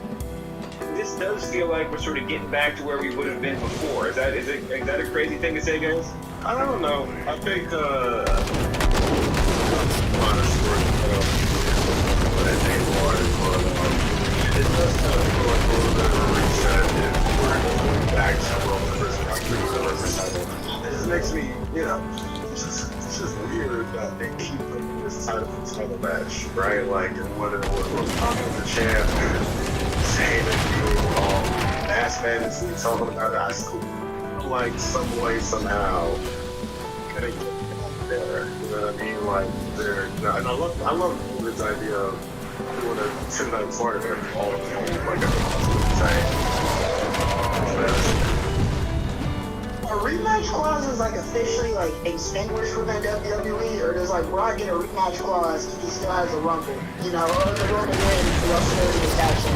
this does feel like we're sort of getting back to where we would have been before. Is that a crazy thing to say, guys?
I don't know. I think honestly, but I think it does kind of feel like a little bit of a reset if we're going back to Roman versus title. This makes me, it's just weird that they keep putting this title match, right? Like, when we're talking to the champ, saying that Last Man is talking about it, I still feel like some way, somehow, gonna get there. You know what I mean? Like, and I love this idea of doing a 10-night tournament all the time, like
A rematch clause is like officially like extinguished within WWE, or does like Brock get a rematch clause if he still has a rumble? You know, or the Roman win the WrestleMania action.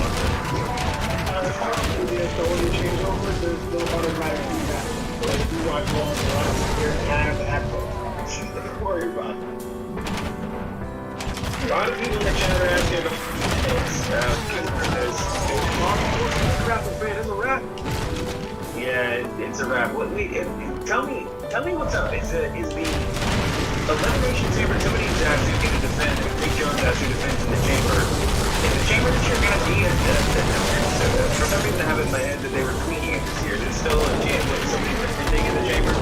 The only changeover, there's no automatic rematch. Like, if you watch Raw, you're half the don't worry about it.
A lot of people in the chat are asking about
It's a wrap.
yeah, it's a wrap. Tell me what's up. Is the Elimination Chamber, somebody's actually going to defend, Big Jones actually defends in the chamber. Is the chamber this year going to be a defense? For some reason I have it in my head that they were tweaking it this year. Is it still a chance that somebody's defending in the chamber?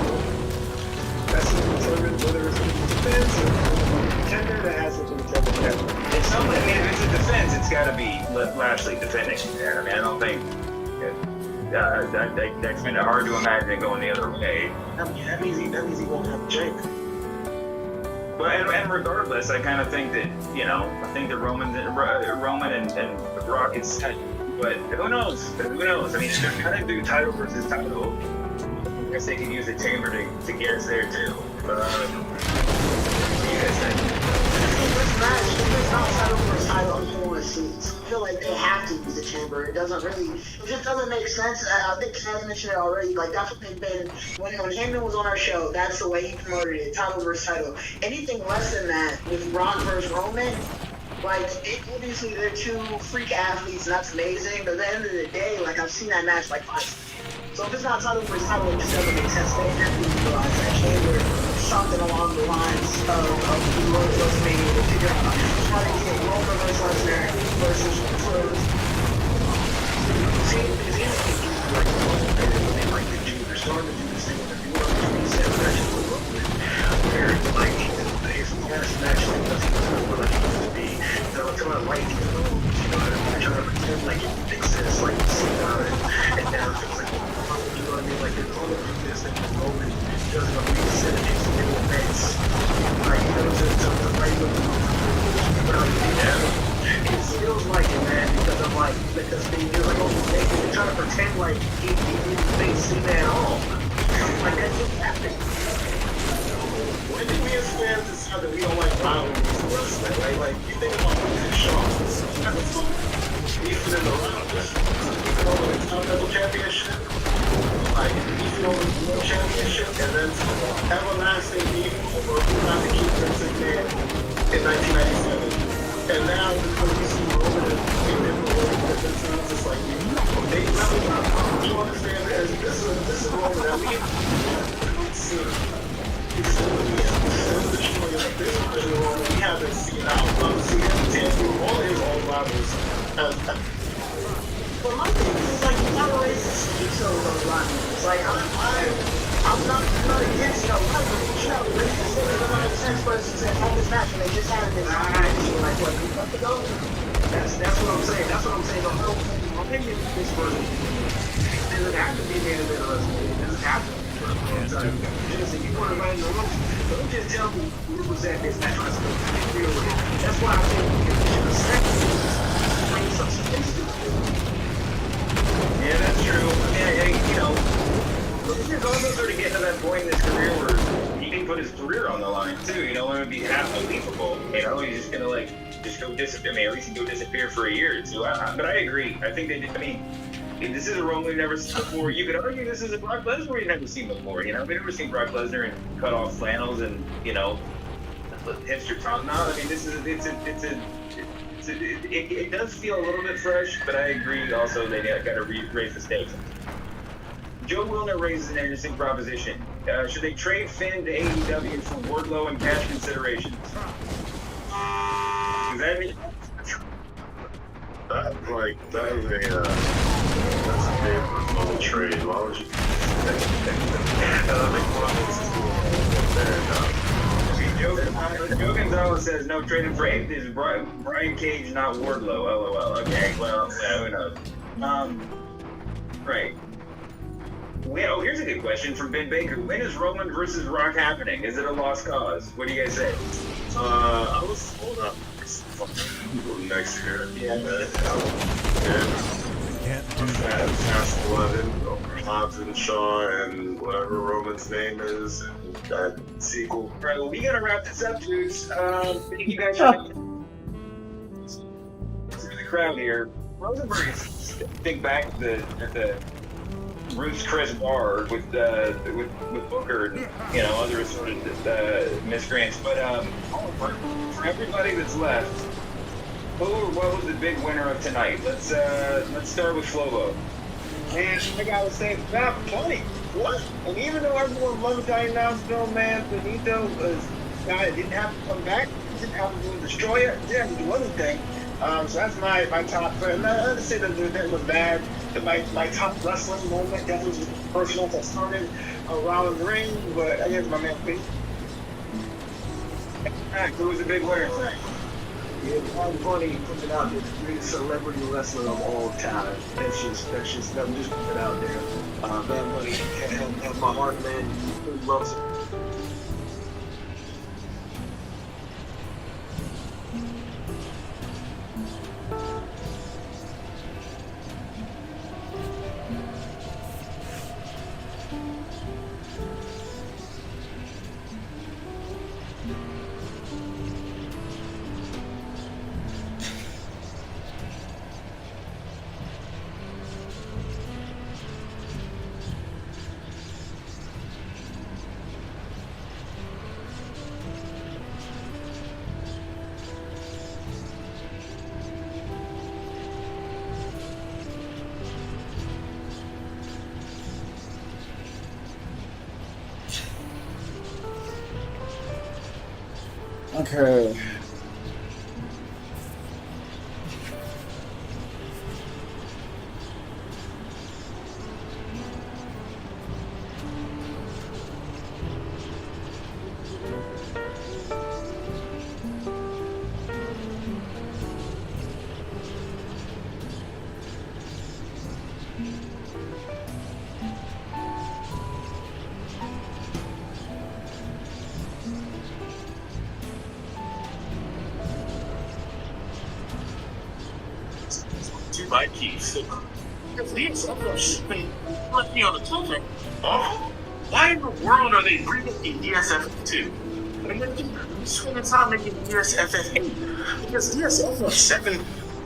That's determined whether it's a defense or a contender that has to be determined.
If it's a defense, it's got to be Lashley defending. I mean, I don't think that's been hard to imagine it going the other way.
That means he won't have a chamber.
But and regardless, I kind of think that I think that Roman and Brock is tight. But who knows? Who knows? I mean, if they're kind of do title versus title, I guess they could use the chamber to get us there too. What do you guys think?
This match, if it's not title versus title, I'm pulling seats. I feel like they have to use the chamber. It just doesn't make sense. I think Kaz mentioned it already. Like, that's what they've been, when Heyman was on our show, that's the way he promoted it, title versus title. Anything less than that, with Brock versus Roman, like, obviously they're two freak athletes, and that's amazing, but at the end of the day, like, I've seen that match like 5 times. So if it's not title versus title, it just doesn't make sense. They have to utilize that chamber, something along the lines of the WrestleMania to figure out how to get Roman versus Lesnar versus Cruz.
See, it's easy like the Jews are starting to do this thing with the UFC matches with Roman, where like his last match doesn't know what it needs to be. They'll try to light the moves, they're trying to pretend like it exists, like you see about it, and now it feels like, you know what I mean? Like they're calling it this thing with Roman doesn't know reset it into new events. Like, to fight with the it feels like it, man, because they do like they're trying to pretend like he didn't see that at all. Like that's just happening.
When did we as fans decide that we don't like violence in wrestling? Like you think about the Shaw, beefing in the round, beefing over the Continental Championship, like beefing over the World Championship, and then everlasting beef over who not to keep Vince McMahon in 1997. And now because we see Roman and it's just like they you understand that this is Roman that we see. We haven't seen out. See him through all his old rivals.
But my thing is like you gotta raise the stakes of those rivals. Like I'm not against rivals. You know, raise the stakes. It doesn't make sense for us to have this match when they just had this like what, 3 months ago?
That's what I'm saying. That's what I'm saying. My opinion is this version doesn't have to be made of WrestleMania. It doesn't have to be. Just if you want to write in the room, don't just tell me who was at this match. That's why I think we should respect bring some space to it.
Yeah, that's true. I mean, he's also sort of getting to that point in his career where he can put his career on the line too. It would be half believable. He's just gonna just go disappear. I mean, at least he go disappear for a year or two. But I agree. I think they did. I mean, This is a Roman we've never seen before. You could argue this is a Brock Lesnar we've never seen before. You know, we've never seen Brock Lesnar in cut off flannels and hipster top knot. I mean, it does feel a little bit fresh, but I agree. Also, they got to raise the stakes. Joe Wilner raises an interesting proposition. Should they trade Finn to AEW for Wardlow and cash considerations? Does that mean?
That's a big little trade. Why would you?
Joe Gonzalez says no trading for eight. This is Brian Cage, not Wardlow. LOL. Okay, well, who knows? Right. Here's a good question from Ben Baker. When is Roman versus Rock happening? Is it a lost cause? What do you guys say?
I was hold up. Next year.
Can't do that.
Fast 11, Hobbs and Shaw, and whatever Roman's name is, and that sequel.
All right, well, we gotta wrap this up, dudes. Thank you guys for the crowd here. Rosenberg think back at the Ruth's Chris bar with Booker and other sort of miscreants. But for everybody that's left, what was the big winner of tonight? Let's start with Flobo.
Man, I gotta say, not plenty. What? And even though everyone loves Johnny Knoxville, man, Benito was guy that didn't have to come back, didn't have to do a destroyer, didn't have to do anything. So that's my top. I'm not to say that it was bad. My top wrestling moment definitely was personal that started around the ring, but I guess my man Pete.
Who was the big winner tonight?
Yeah, Paul Bunny put it out there, the greatest celebrity wrestler of all time. That's just I'm just putting it out there. Man Bunny had my heart, man. He loves it.
Okay.
My keys. These shipping left me on the toilet. Oh, why in the world are they bringing the DSF2? And then spending time making DSFF8 because DSFF7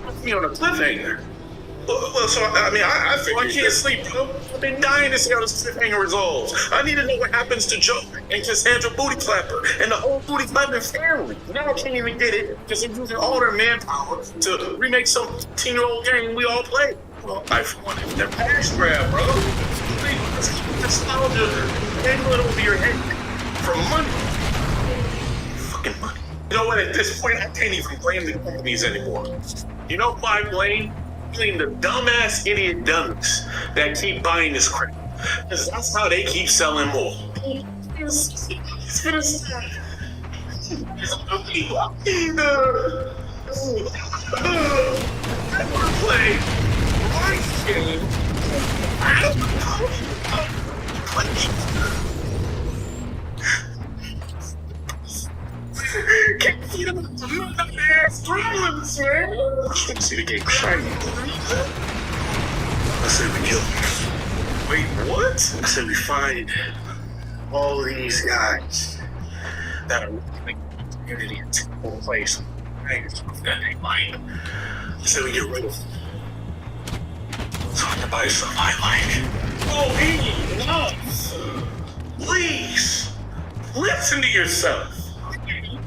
left me on a cliffhanger. Well, so I figured I can't sleep, bro. I've been dying to see how this cliffhanger resolves. I need to know what happens to Joe and Cassandra Booty Clapper and the whole Booty Clapper family. Now I can't even get it because they're using all their manpower to remake some 15-year-old game we all play. Well, I wanted their cash grab, bro. Let's keep the nostalgia dangle it over your head for money. Fucking money. You know what? At this point, I can't even blame the companies anymore. You know who I blame? The dumbass idiot dummies that keep buying this crap. Because that's how they keep selling more. It's gonna stop. I wanna play my game. I don't can't see them ass problems, man. Can't see the game shiny. I said we kill them. Wait, what? I said we find all these guys that are making the community a typical place. I said we get rid of them. So
to buy something I like. Oh, hey, Loves! Please, listen to yourself.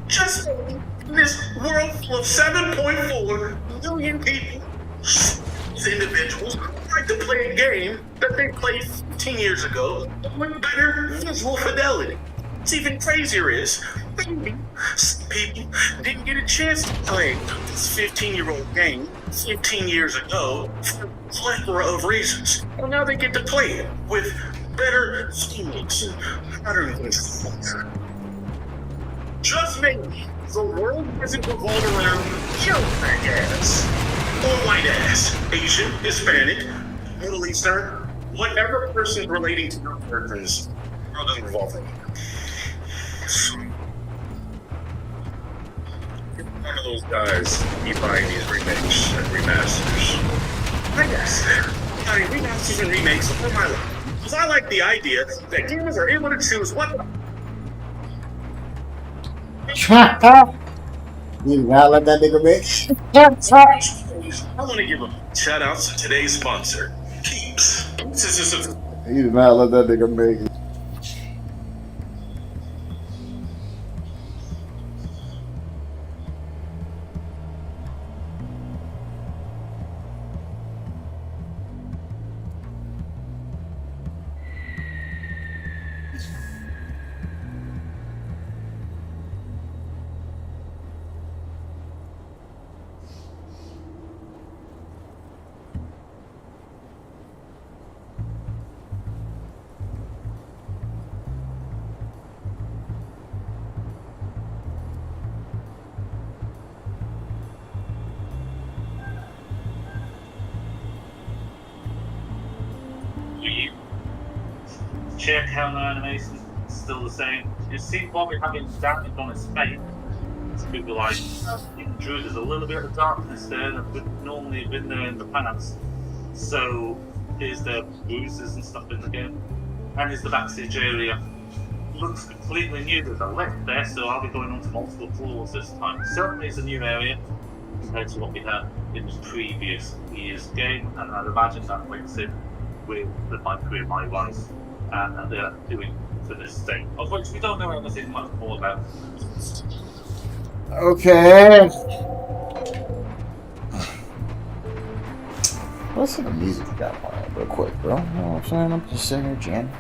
Just in this world full of 7.4 million people, these individuals like to play a game that they played 15 years ago with better visual fidelity. What's even crazier is, maybe some people didn't get a chance to play this 15-year-old game 15 years ago for a plethora of reasons. And now they get to play it with better teammates and better visual. Just maybe the world doesn't revolve around your black ass, or white ass, Asian, Hispanic, Middle Eastern, whatever person relating to your characters, the world doesn't revolve around. You're one of those guys who buy these remakes and remasters. I guess buying remasters and remakes for my life, because I like the idea that gamers are able to choose what.
You did not let that nigga make.
I want to give a shout out to today's sponsor, Keeps.
You did not let that nigga make it.
Check how the animation is still the same. You see Bobby having damage on his face. It's people like Drew, there's a little bit of darkness there that would normally have been there in the past. So here's the bruises and stuff in the game. And here's the backstage area. Looks completely new. There's a lift there, so I'll be going on to multiple floors this time. Certainly it's a new area compared to what we had in the previous year's game, and I'd imagine that links in with my career, my life, and they're doing to this thing, of which we don't know anything much more about.
Okay. Listen to the music you got playing real quick, bro. You know what I'm saying? I'm just sitting here jamming.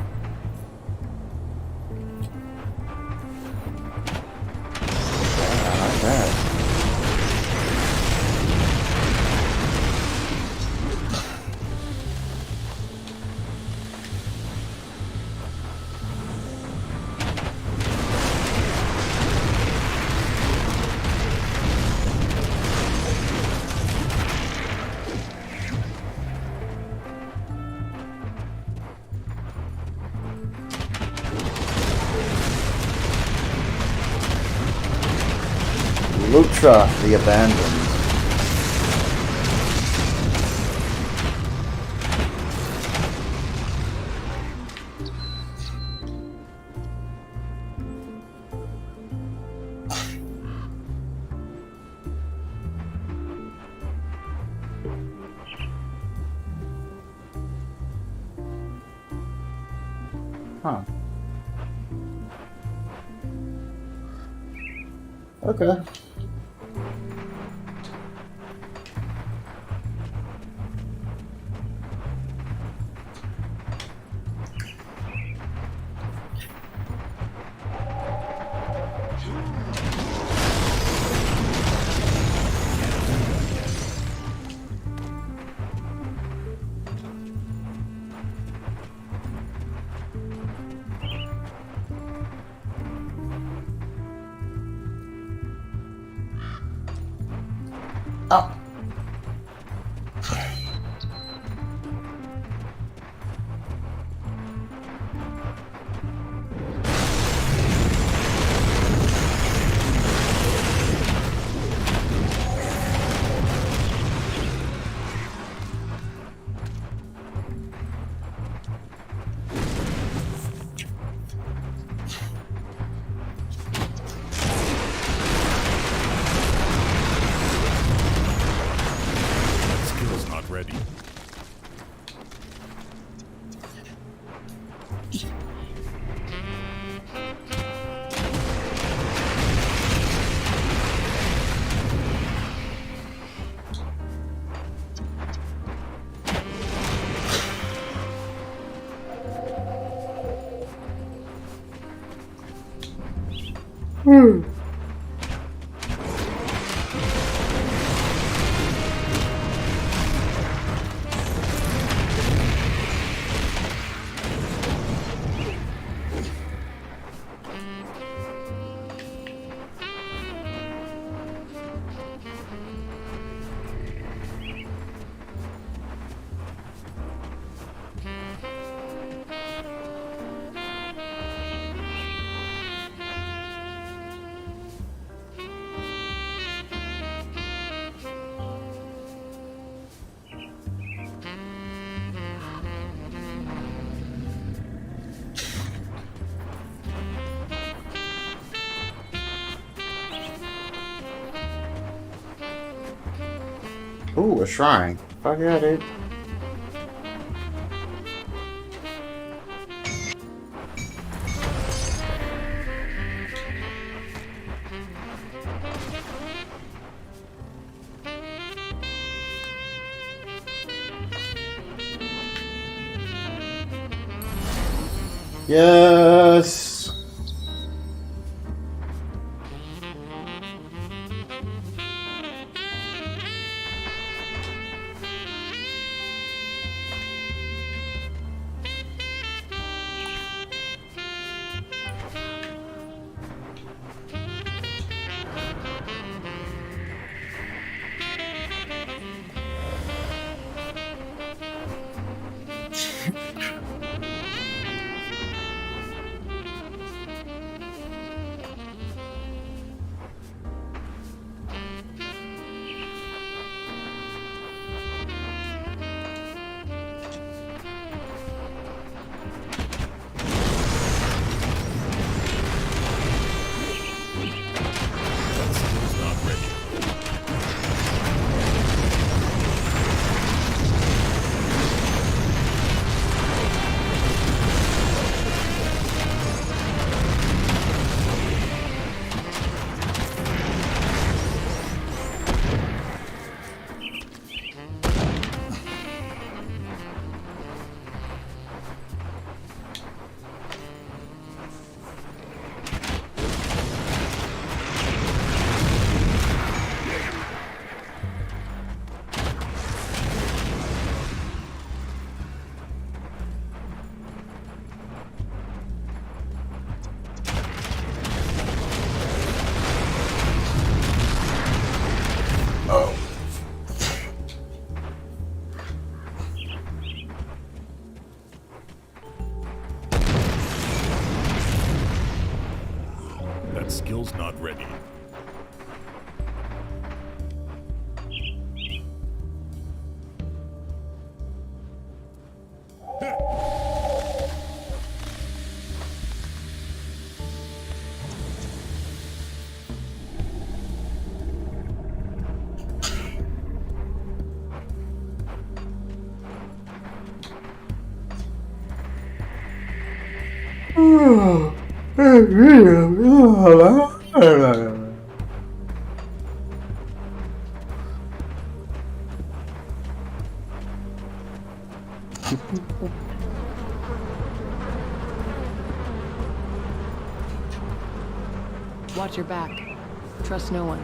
Not bad. Lutra, the Abandoned. Huh. Okay. Ooh, a shrine. Fuck yeah, dude. Yes.
That skill's not ready.
Watch your back. Trust no one.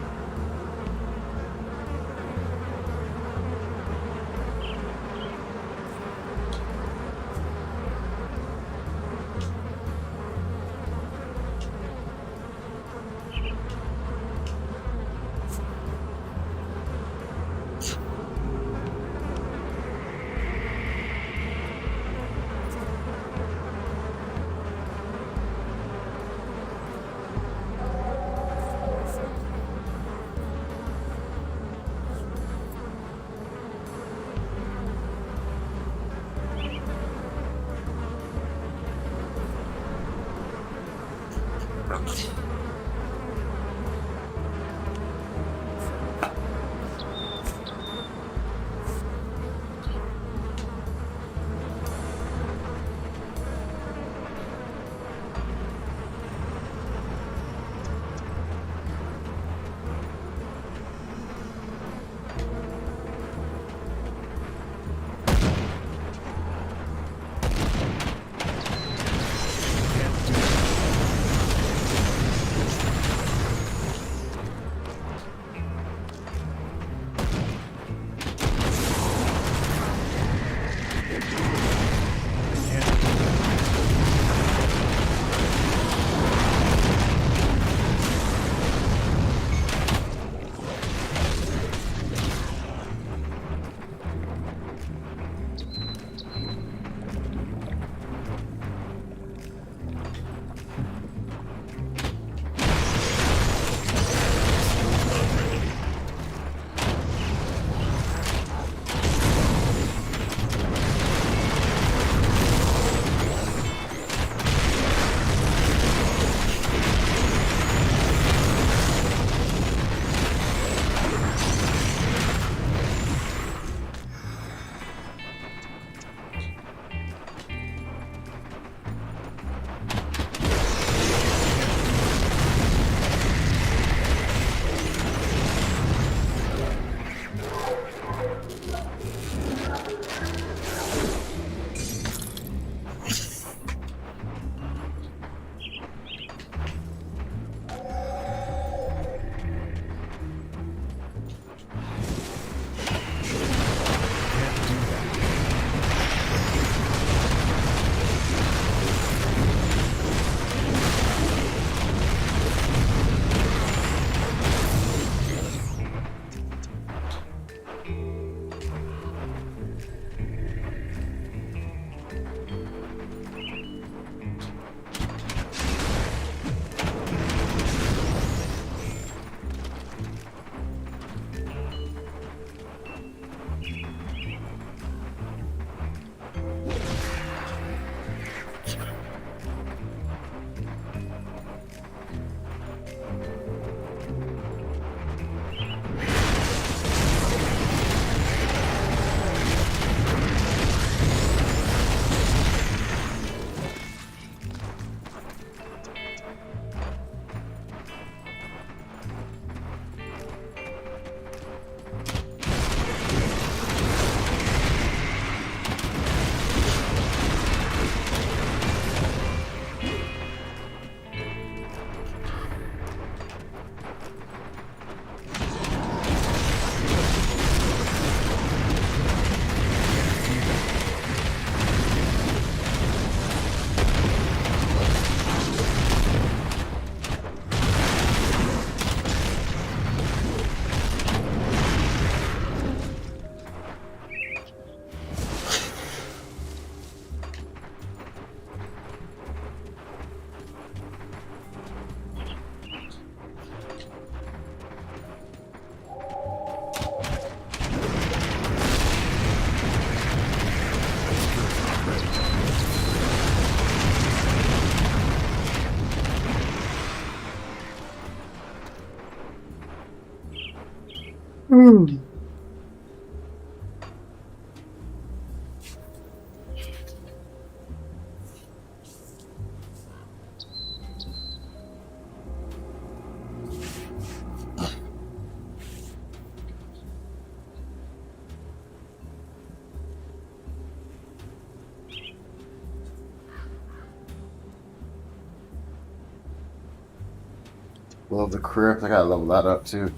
Love the crypt. I gotta level that up too.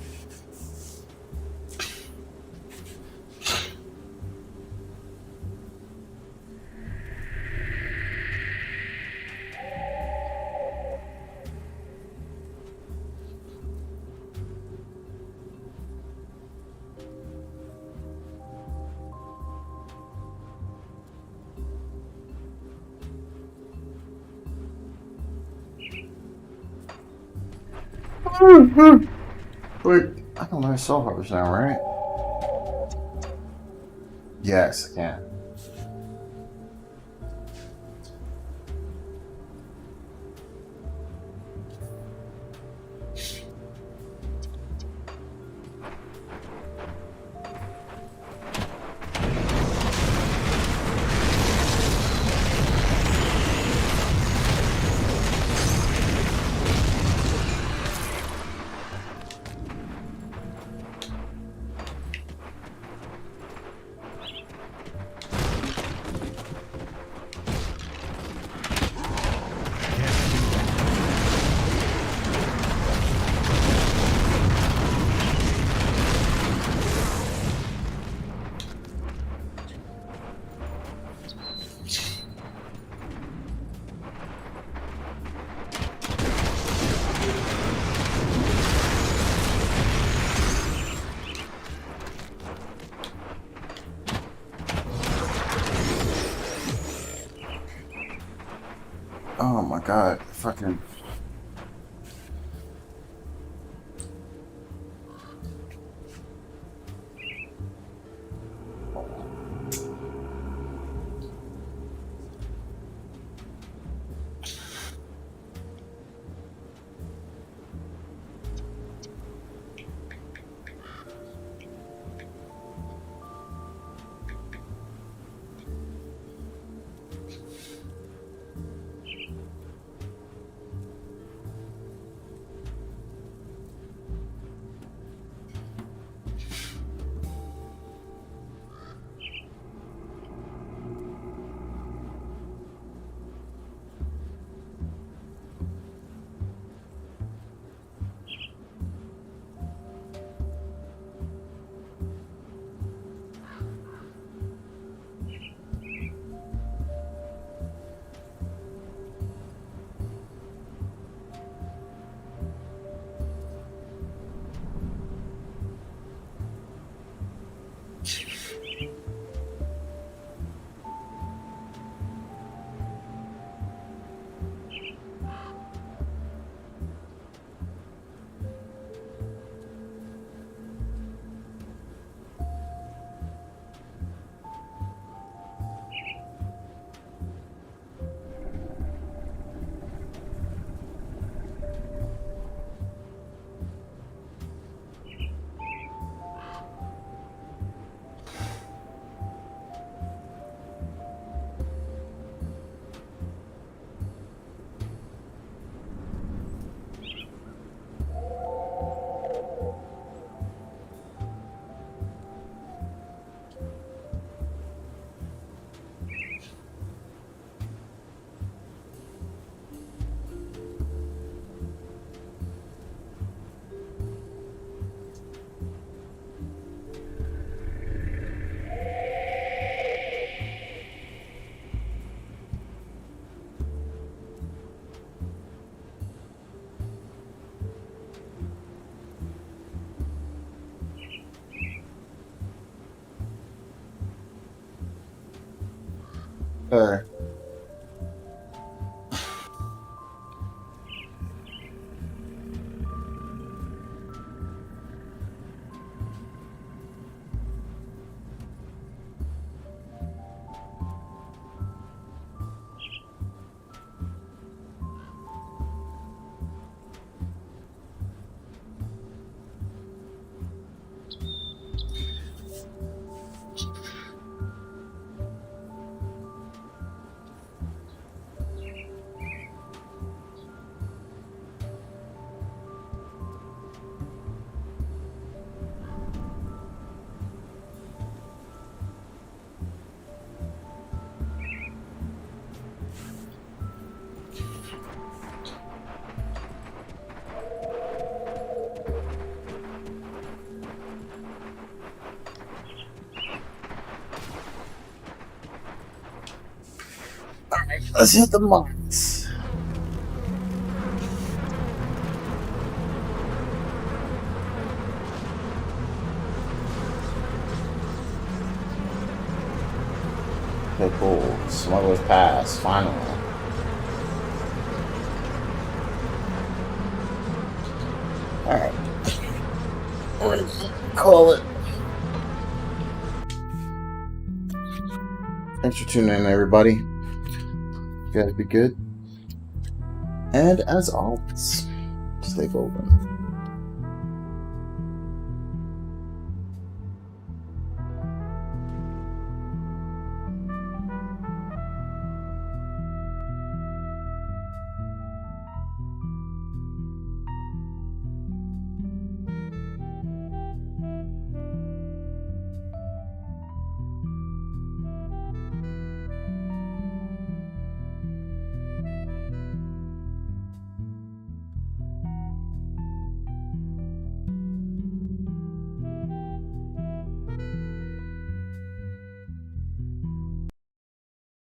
Wait, I can learn soul harvest now, right? Yes, I can. Oh my god, fucking. Or let's hit the marks. Okay, cool. Smuggler's Pass, finally. Alright. We're gonna call it. Thanks for tuning in, everybody. You guys be good. And as always, stay golden.